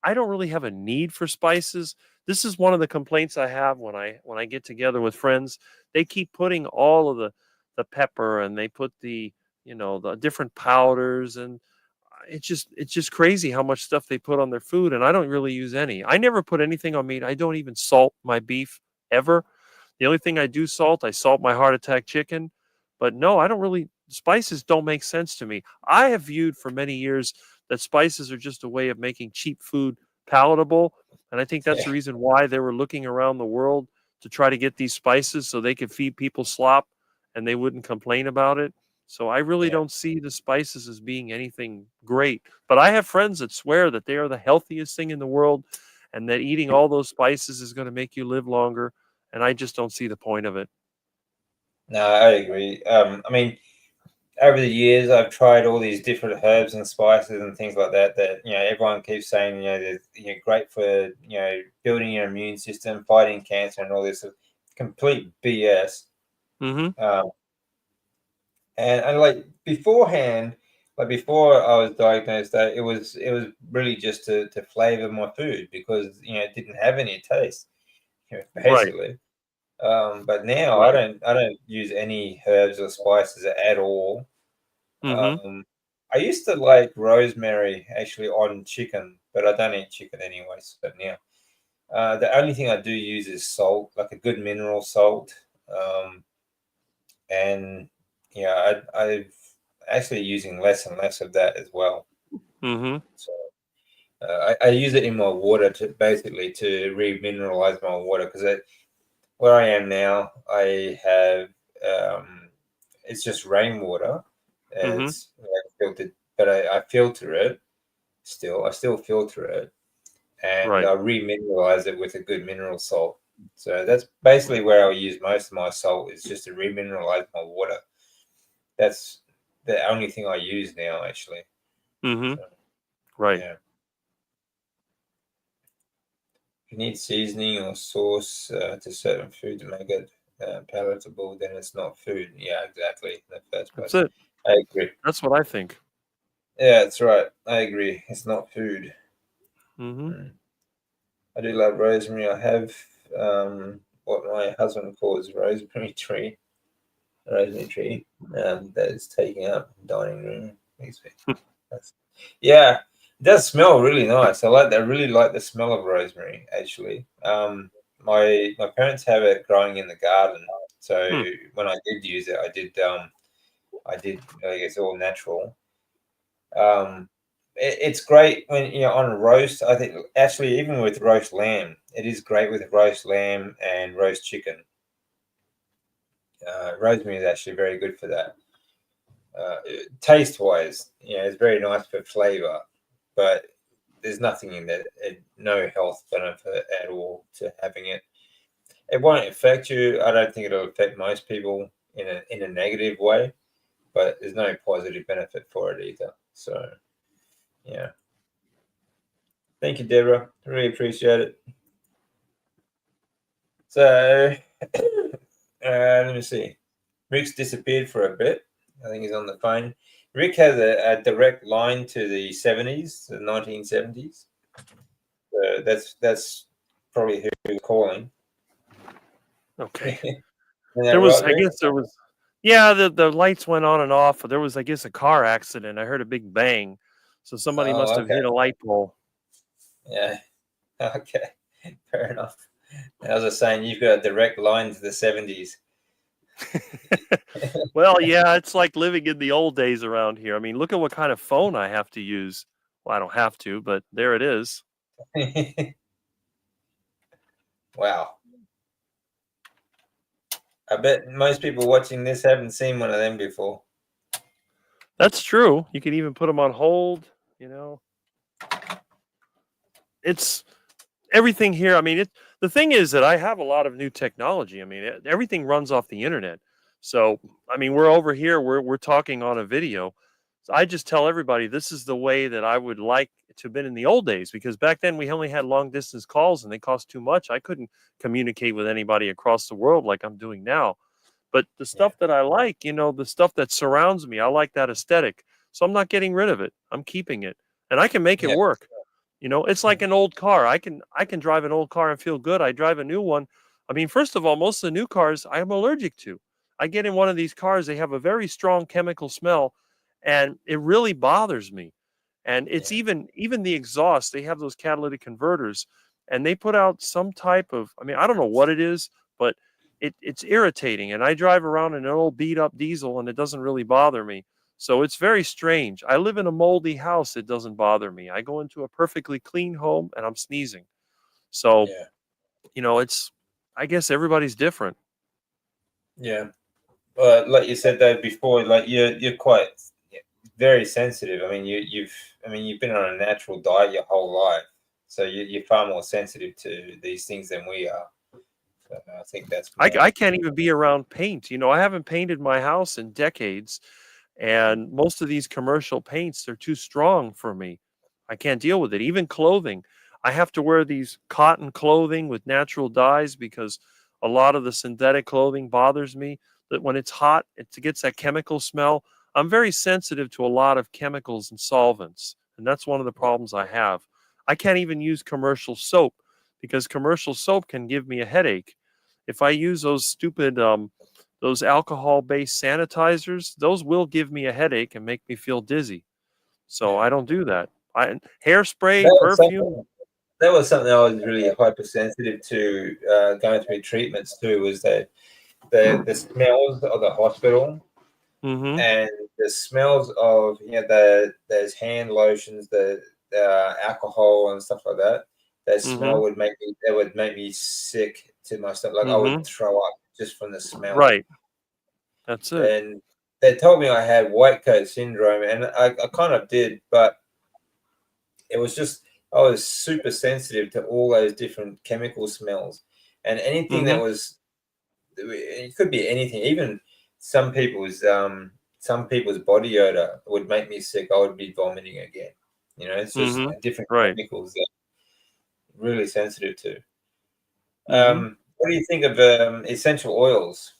I don't really have a need for spices. This is one of the complaints I have when I get together with friends. They keep putting all of the pepper, and they put the the different powders, and it's just crazy how much stuff they put on their food, and I don't really use any. I never put anything on meat. I don't even salt my beef ever. The only thing I do salt, I salt my heart attack chicken. But no, I don't really. Spices don't make sense to me. I have viewed for many years that spices are just a way of making cheap food palatable, and I think that's the reason why they were looking around the world to try to get these spices so they could feed people slop and they wouldn't complain about it. So I really Yeah. don't see the spices as being anything great. But I have friends that swear that they are the healthiest thing in the world and that eating all those spices is going to make you live longer. And I just don't see the point of it. No, I agree. I mean, over the years, I've tried all these different herbs and spices and things like that. That everyone keeps saying they're great for building your immune system, fighting cancer, and all this complete BS. Mm-hmm. And like beforehand, like before I was diagnosed, it was really just to flavor my food because it didn't have any taste, Right. basically. But now Right. I don't use any herbs or spices at all. Mm-hmm. I used to like rosemary actually on chicken, but I don't eat chicken anyway. So now, the only thing I do use is salt, like a good mineral salt. And I've actually using less and less of that as well. Mm-hmm. So I use it in my water to basically to remineralize my water because where I am now, I have it's just rainwater. Mm-hmm. It's filtered, but I filter it still. I still filter it, and Right. I remineralize it with a good mineral salt. So that's basically where I'll use most of my salt is just to remineralize my water. That's the only thing I use now, actually. Mm-hmm. So, Right. yeah. If you need seasoning or sauce to certain food to make it palatable, then it's not food. Yeah, exactly. In the first That's place. it. I agree. That's what I think. Yeah, that's right. I agree. It's not food. Mm-hmm. Mm. I do love rosemary. I have what my husband calls rosemary tree. Rosemary tree that is taking up dining room. That's, yeah, it does smell really nice. I really like the smell of rosemary. Actually, my parents have it growing in the garden. So Hmm. when I did use it, I did. I guess all natural. Um, it's great when on a roast. I think actually even with roast lamb, it is great with roast lamb and roast chicken. Rosemary is actually very good for that. Taste wise, it's very nice for flavor, but there's nothing in that, no health benefit at all to having it. It won't affect you. I don't think it'll affect most people in a negative way, but there's no positive benefit for it either. So, yeah. Thank you, Deborah. Really appreciate it. So, let me see. Rick's disappeared for a bit. I think he's on the phone. Rick has a direct line to the 70s, the 1970s. That's probably who was calling. Okay. Isn't that There was, right, I Rick? guess there was, yeah, the lights went on and off. There was, I guess, a car accident. I heard a big bang. So somebody must Oh, have okay. hit a light pole. Yeah. Okay. Fair enough. As I was saying, you've got a direct line to the 70s. Well, yeah, it's like living in the old days around here. I mean, look at what kind of phone I have to use. Well, I don't have to, but there it is. Wow. I bet most people watching this haven't seen one of them before. That's true. You can even put them on hold, you know. It's everything here. I mean, the thing is that I have a lot of new technology. I mean, everything runs off the internet. So, I mean, we're over here, we're talking on a video. So I just tell everybody this is the way that I would like to have been in the old days because back then we only had long distance calls and they cost too much. I couldn't communicate with anybody across the world like I'm doing now. But the Yeah. stuff that I like, the stuff that surrounds me, I like that aesthetic. So I'm not getting rid of it. I'm keeping it. And I can make it Yeah. work. It's like an old car. I can drive an old car and feel good. I drive a new one. I mean, first of all, most of the new cars I'm allergic to. I get in one of these cars, they have a very strong chemical smell, and it really bothers me. And it's Yeah. even the exhaust, they have those catalytic converters, and they put out some type of, I mean, I don't know what it is, but it's irritating. And I drive around in an old beat up diesel and it doesn't really bother me. So it's very strange. I live in a moldy house. It doesn't bother me. I go into a perfectly clean home and I'm sneezing. So, Yeah. it's, I guess everybody's different. Yeah. Like you said though before, like you're quite very sensitive. I mean, you've been on a natural diet your whole life, so you're far more sensitive to these things than we are. So I think that's why. I can't even be around paint. You know, I haven't painted my house in decades, and most of these commercial paints, they're too strong for me. I can't deal with it. Even clothing, I have to wear these cotton clothing with natural dyes because a lot of the synthetic clothing bothers me. That when it's hot, it gets that chemical smell. I'm very sensitive to a lot of chemicals and solvents, and that's one of the problems I have. I can't even use commercial soap because commercial soap can give me a headache. If I use those stupid those alcohol-based sanitizers, those will give me a headache and make me feel dizzy. So I don't do that. Hairspray, That was perfume. something. That was something I was really hypersensitive to going through treatments too. Was that the smells of the hospital Mm-hmm. and the smells of those hand lotions, the alcohol and stuff like that. That Mm-hmm. smell would make me sick to my stomach. Like I Mm-hmm. would throw up just from the smell. Right. That's it. And they told me I had white coat syndrome, and I kind of did, but it was just I was super sensitive to all those different chemical smells, and anything Mm-hmm. that was it could be anything, even some people's body odor would make me sick. I would be vomiting again. You know, it's just Mm-hmm. different Right. chemicals that I'm really sensitive to. Mm-hmm. What do you think of essential oils?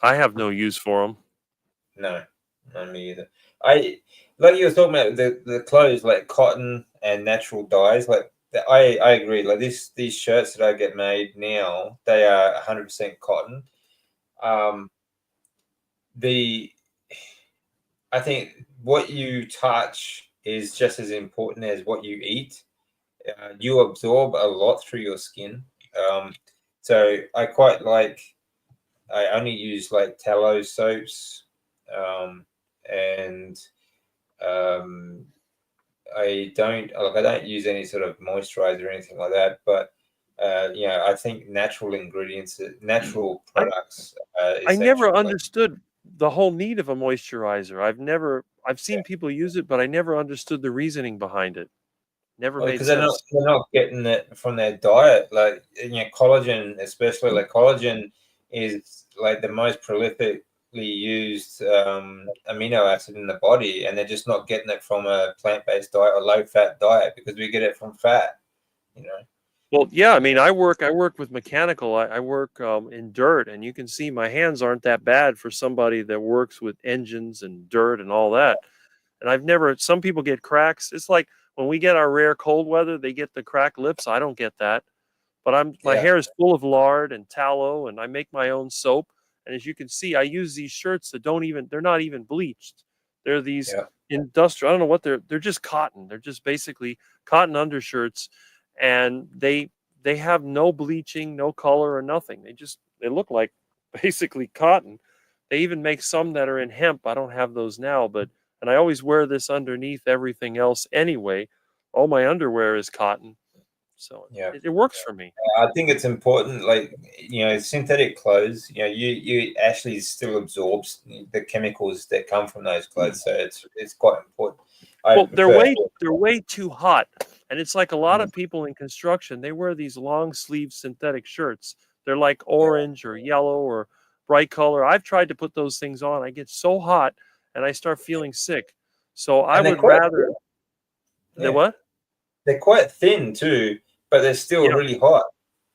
I have no use for them. No, not me either. I like you were talking about the clothes like cotton and natural dyes. Like I agree. Like these shirts that I get made now, they are 100% cotton. Um, the I think what you touch is just as important as what you eat. You absorb a lot through your skin. Um, so I quite like. I only use like tallow soaps, and um, I don't use any sort of moisturizer or anything like that. But I think natural ingredients, natural I products, I never essential. Like understood the whole need of a moisturizer. I've seen people use it, but I never understood the reasoning behind it. Never made because they're not sense. they're not getting it from their diet. Like collagen, especially like collagen is like the most prolifically used amino acid in the body, and they're just not getting it from a plant-based diet or low-fat diet because we get it from fat. You know. Well, yeah, I mean, I work with mechanical. I work in dirt, and you can see my hands aren't that bad for somebody that works with engines and dirt and all that. And I've never. Some people get cracks. It's like when we get our rare cold weather, they get the cracked lips. I don't get that. But my Yeah. hair is full of lard and tallow, and I make my own soap. And as you can see, I use these shirts that they're not even bleached. They're these Yeah. industrial. I don't know what they're just cotton. They're just basically cotton undershirts, and they have no bleaching, no color or nothing. They look like basically cotton. They even make some that are in hemp. I don't have those now, but and I always wear this underneath everything else anyway. All my underwear is cotton, so Yeah. it works for me. I think it's important, like synthetic clothes. You actually still absorbs the chemicals that come from those clothes, so it's quite important. I Well, prefer. they're way too hot. And it's like a lot Mm, of people in construction, they wear these long sleeve synthetic shirts. They're like yeah, orange or yellow or bright color. I've tried to put those things on. I get so hot and I start feeling sick. So I and they're would quite rather the yeah what? they're quite thin too, but they're still Yeah, really hot.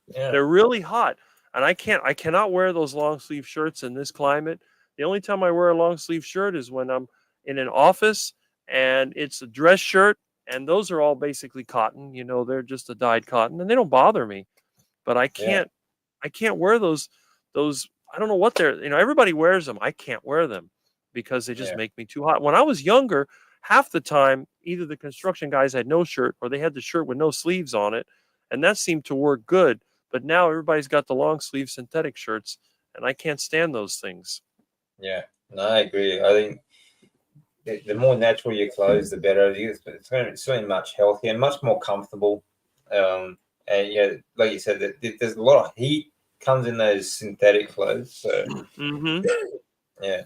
Yeah, they're really hot. And I cannot wear those long sleeve shirts in this climate. The only time I wear a long sleeve shirt is when I'm in an office and it's a dress shirt, and those are all basically cotton, they're just a dyed cotton and they don't bother me. But yeah, I can't wear those I don't know what everybody wears them. I can't wear them because they just yeah, make me too hot. When I was younger, half the time either the construction guys had no shirt or they had the shirt with no sleeves on it, and that seemed to work good. But now everybody's got the long sleeve synthetic shirts, and I can't stand those things. yeah. No, I agree. I think the more natural your clothes, the better. It's certainly much healthier and much more comfortable. And like you said, there's a lot of heat comes in those synthetic clothes. So Mm-hmm. yeah,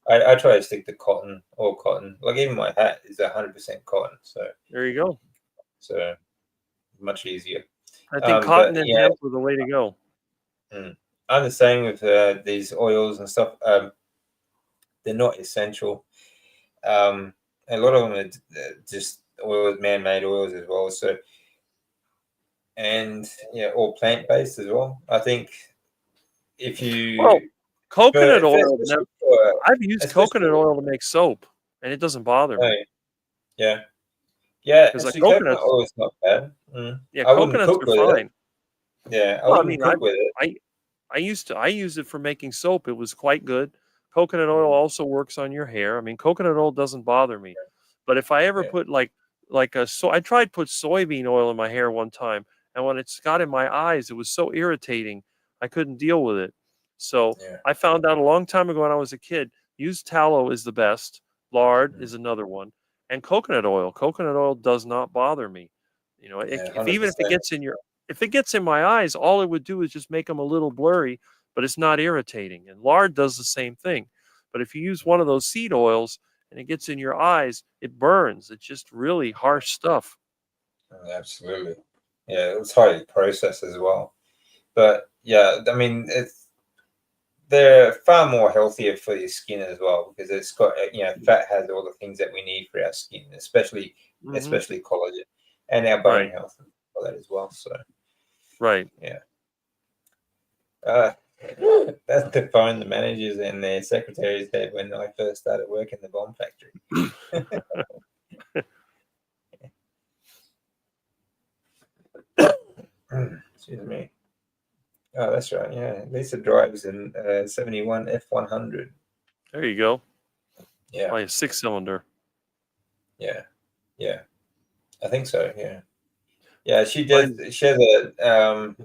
I try to stick to cotton, all cotton. Like even my hat is 100% cotton. There you go. So much easier. I think But cotton and yeah, hemp were the way to go. I'm the same with these oils and stuff. They're not essential. A lot of them are just oils, man-made oils as well. So, and yeah, all plant-based as well. I think if Well, you, coconut oil. especially for, I've used especially, coconut oil to make soap, and it doesn't bother me yeah, yeah. because like Actually, coconut coconuts. oil is not bad. Yeah, I wouldn't coconuts cook are with it. fine. Yeah, I Well, I wouldn't mean, cook with it. I use it for making soap. It was quite good. Coconut oil also works on your hair. I mean, coconut oil doesn't bother me. But if I ever Yeah, put I tried to put soybean oil in my hair one time, and when it's got in my eyes, it was so irritating. I couldn't deal with it. So yeah, I found out a long time ago when I was a kid, use tallow is the best. Lard mm, is another one, and coconut oil. Coconut oil does not bother me. You know, yeah, if even if it 100%. gets in your if it gets in my eyes, all it would do is just make them a little blurry, but it's not irritating. And lard does the same thing. But if you use one of those seed oils and it gets in your eyes, it burns. It's just really harsh stuff. Absolutely. Yeah, it's highly processed as well. But yeah, I mean, they're far more healthier for your skin as well because it's got fat has all the things that we need for our skin, especially Hmm. especially collagen and our bone Right, health and all that as well. So right. yeah, uh, that's the phone the managers and their secretaries had when I first started working in the bomb factory. Excuse me. Oh, that's right. Yeah, Lisa drives in 71 F100. There you go. Yeah, Like a 6-cylinder. yeah, yeah. I think so. Yeah. Yeah, she does. Mine. She has a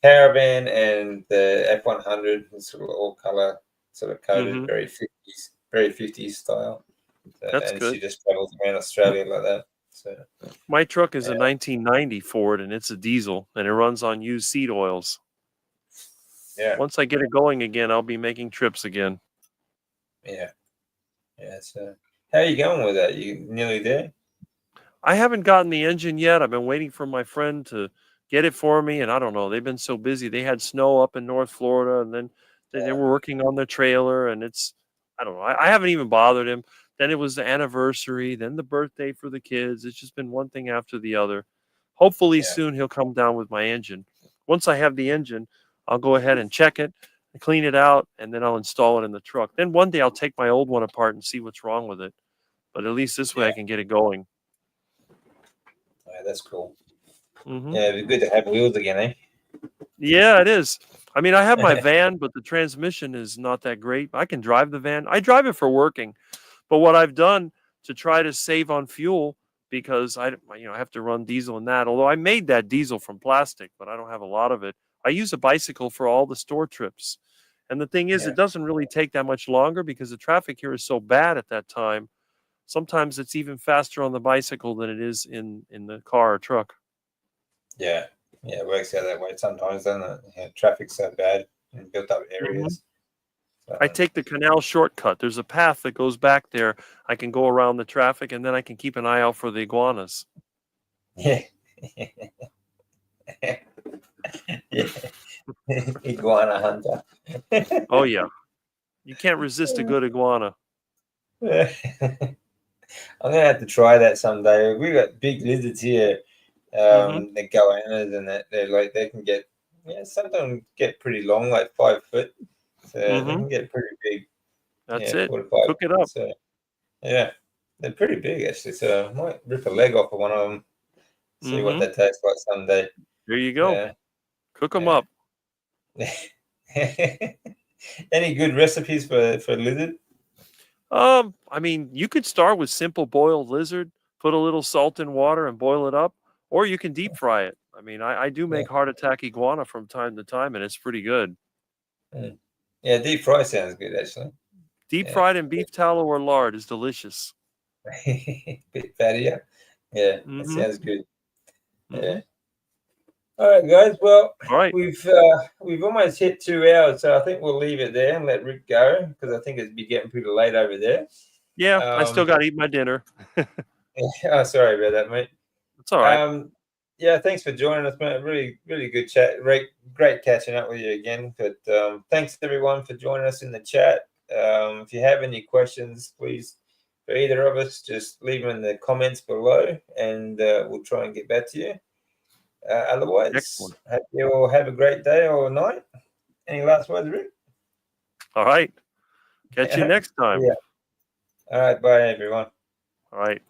caravan and the F100, sort of all color, sort of coded, Hmm. very 50s style. So, That's and she good. just travels around Australia like that. So My truck is a yeah, 1990 Ford, and it's a diesel, and it runs on used seed oils. yeah, Once I get it going again, I'll be making trips again. yeah, yeah. So how are you going with that? You nearly there? I haven't gotten the engine yet. I've been waiting for my friend to get it for me, and I don't know. They've been so busy. They had snow up in North Florida, and then they Yeah, were working on their trailer, and I don't know. I haven't even bothered him. Then it was the anniversary, then the birthday for the kids. It's just been one thing after the other. Hopefully yeah, soon he'll come down with my engine. Once I have the engine, I'll go ahead and check it, clean it out, and then I'll install it in the truck. Then one day I'll take my old one apart and see what's wrong with it. But at least this way yeah. I can get it going. Yeah, that's cool. Hmm. Yeah, it'd be good to have wheels again, Yeah, it is. I mean, I have my eh? van, but the transmission is not that great. I can drive the van. I drive it for working. But what I've done to try to save on fuel, because I have to run diesel in that. Although I made that diesel from plastic, but I don't have a lot of it. I use a bicycle for all the store trips. And the thing is, Yeah, it doesn't really take that much longer because the traffic here is so bad at that time. Sometimes it's even faster on the bicycle than it is in the car or truck. yeah, yeah. It works out that way sometimes, doesn't it? Yeah, traffic's so bad in built up Mhm. areas. I So, take the canal shortcut. There's a path that goes back there. I can go around the traffic and then I can keep an eye out for the iguanas. yeah. Yeah. Iguana hunter. Oh, yeah. You can't resist a good iguana. I'm gonna have to try that someday. We got big lizards here, Hmm. the goannas, and that they're like they can get sometimes get pretty long, like 5 foot. So they Hmm. can get pretty big. That's Yeah, it. 4 to 5 Cook it foot. up. So yeah, they're pretty big actually. So I might rip a leg off of one of them, see what Hmm. that tastes like someday. There you go. Yeah, Cook them yeah. up. Any good recipes for lizard? I mean, you could start with simple boiled lizard, put a little salt in water and boil it up, or you can deep fry it. I mean, I do Yeah. make heart attack iguana from time to time, and it's pretty good. Mm. Yeah, deep fry sounds good actually. Deep Yeah. fried in beef tallow or lard is delicious. Bit fattier. Yeah, that Hmm. sounds good. Hmm. Yeah. All right, guys. Well, All right. we've almost hit 2 hours, so I think we'll leave it there and let Rick go because I think it's be getting pretty late over there. Yeah, I still got to eat my dinner. Oh, sorry about that, mate. It's all right. Yeah, thanks for joining us, mate. Really, really good chat. Great catching up with you again. But thanks everyone for joining us in the chat. If you have any questions, please, for either of us, just leave them in the comments below, and we'll try and get back to you. Otherwise, Excellent. hope you all have a great day or night. Any last words, Rick? All right. Catch you next time. Yeah. All right. Bye, everyone. All right.